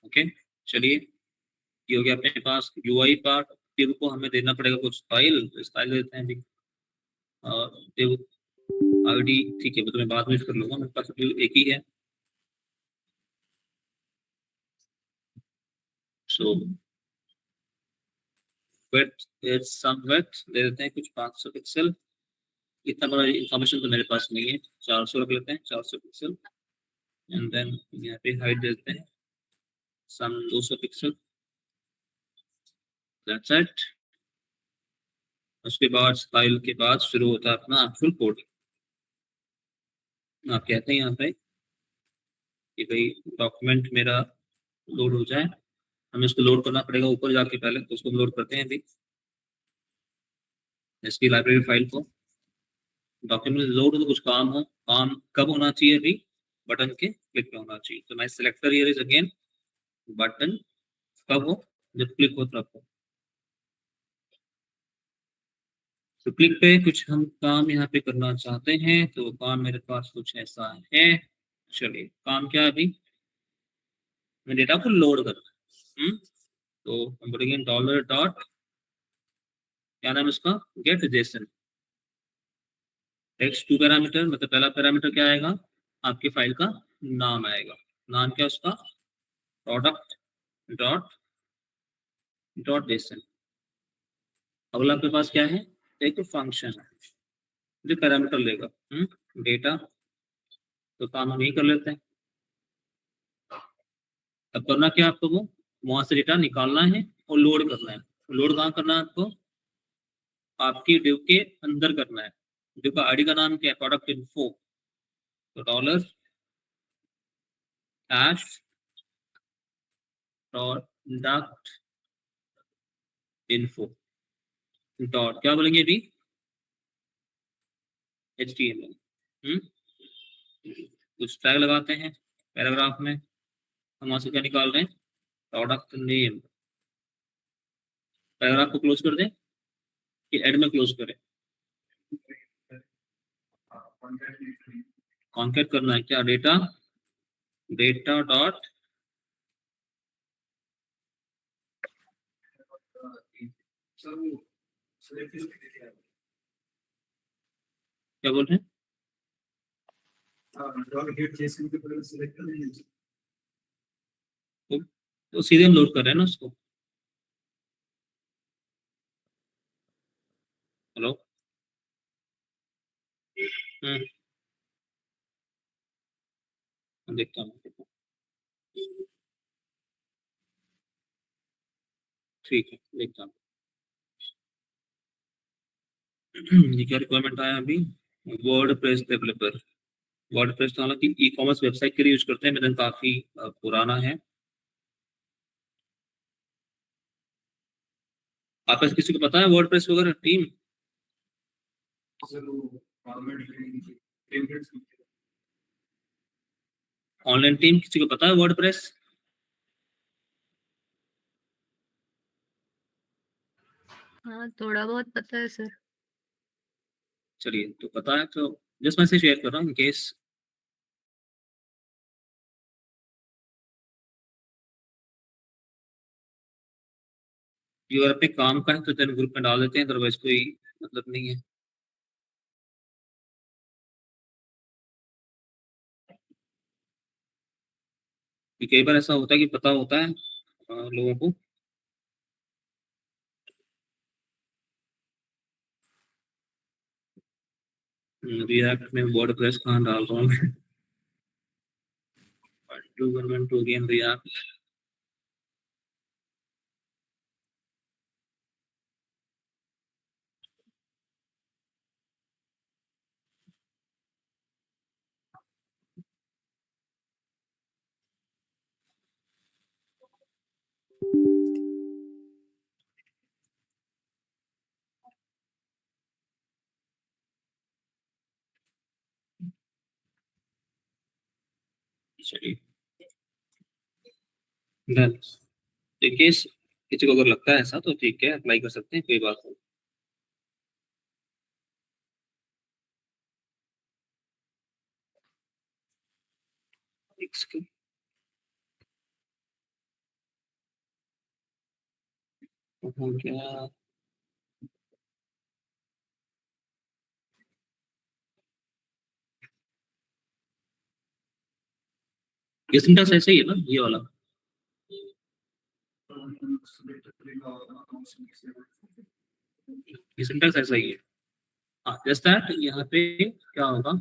ओके, चलिए ये हो गया अपने पास UI पार्ट। div को हमें देना पड़ेगा कुछ स्टाइल, तो स्टाइल देते हैं अभी div ID, ठीक है, वो तो मैं बाद में कर लूंगा, मेरे पास div एक ही है। सो width is some width दे देते हैं कुछ 500 पिक्सल। इतना बड़ा इंफॉर्मेशन तो मेरे पास नहीं है, 400 रख लेते हैं, 400 पिक्सल। एंड देन यहाँ पे हाइट देते हैं सम 200 पिक्सल, दैट्स इट। उसके बाद स्टाइल के बाद शुरू होता है अपना एक्चुअल कोड। आप कहते हैं यहाँ पे कि भाई डॉक्यूमेंट मेरा लोड हो जाए, हमें उसको लोड करना पड़ेगा ऊपर जाके पहले, तो उसको लोड करते हैं अभी इसकी लाइब्रेरी फाइल को। डॉक्यूमेंट लोड हो तो कुछ काम हो, काम कब होना चाहिए, अभी बटन के क्लिक पे होना चाहिए। तो मैं selector here is again button, कब हो, जब क्लिक हो तब हो। तो क्लिक पे कुछ हम काम यहाँ पे करना चाहते हैं, तो काम मेरे पास कुछ ऐसा है। चलिए काम क्या है, अभी मैं डेटा को लोड करना। तो हम बोलेंगे डॉलर डॉट क्या नाम है उसका, get JSON. Text two parameter, मतलब पहला पैरामीटर क्या आएगा, आपके फाइल का नाम आएगा। नाम क्या उसका, प्रोडक्ट डॉट जेसन। अगला आपके पास क्या है, एक फंक्शन है जो पैरामीटर लेगा डेटा। तो काम हम यही कर लेते हैं। अब करना क्या आपको, वो वहां से डेटा निकालना है और लोड करना है। लोड कहाँ करना है आपको? आपकी डिव के अंदर करना है। डिव का आईडी का नाम क्या है? Product info. तो dollar hash product info dot क्या बोलेंगे अभी? HTML। कुछ टैग लगाते हैं पैराग्राफ में, हम वहां से क्या निकाल रहे हैं? Product name. पैराग्राफ को क्लोज कर दें कि एड में क्लोज करें? कॉन्कैट करना है क्या? डेटा डॉट क्या बोल रहे हैं? तो सीधे हम लोड कर रहे हैं ना उसको। हेलो। देखता हूँ। ठीक है, देखता हूँ। ये क्या रिक्वायरमेंट आया अभी? WordPress developer. वर्डप्रेस तो हालांकि ई कॉमर्स वेबसाइट के लिए यूज करते हैं, मेरा काफी पुराना है। आप किसी को पता है वर्डप्रेस वगैरह टीम? ऑनलाइन टीम किसी को पता है वर्डप्रेस? हाँ थोड़ा बहुत पता है सर। चलिए, तो पता है तो जस्ट मैं से शेयर कर रहा हूँ इन केस। अगर अपने काम का है तो तेरे ग्रुप में डाल देते हैं, अदरवाइज कोई मतलब नहीं है। कई बार ऐसा होता है कि पता होता है लोगों को। रिएक्ट में वर्डप्रेस कहाँ डाल रहा हूँ मैं? Government to again react. चलिए डन। इन केस किसी को अगर लगता है ऐसा तो ठीक है, अप्लाई कर सकते हैं, कोई बात नहीं। हो गया। ये सिंटेक्स ऐसे ही है ना, ये वाला? ये सिंटेक्स ऐसा ही है। हाँ, जस्ट दैट यहाँ पे क्या होगा?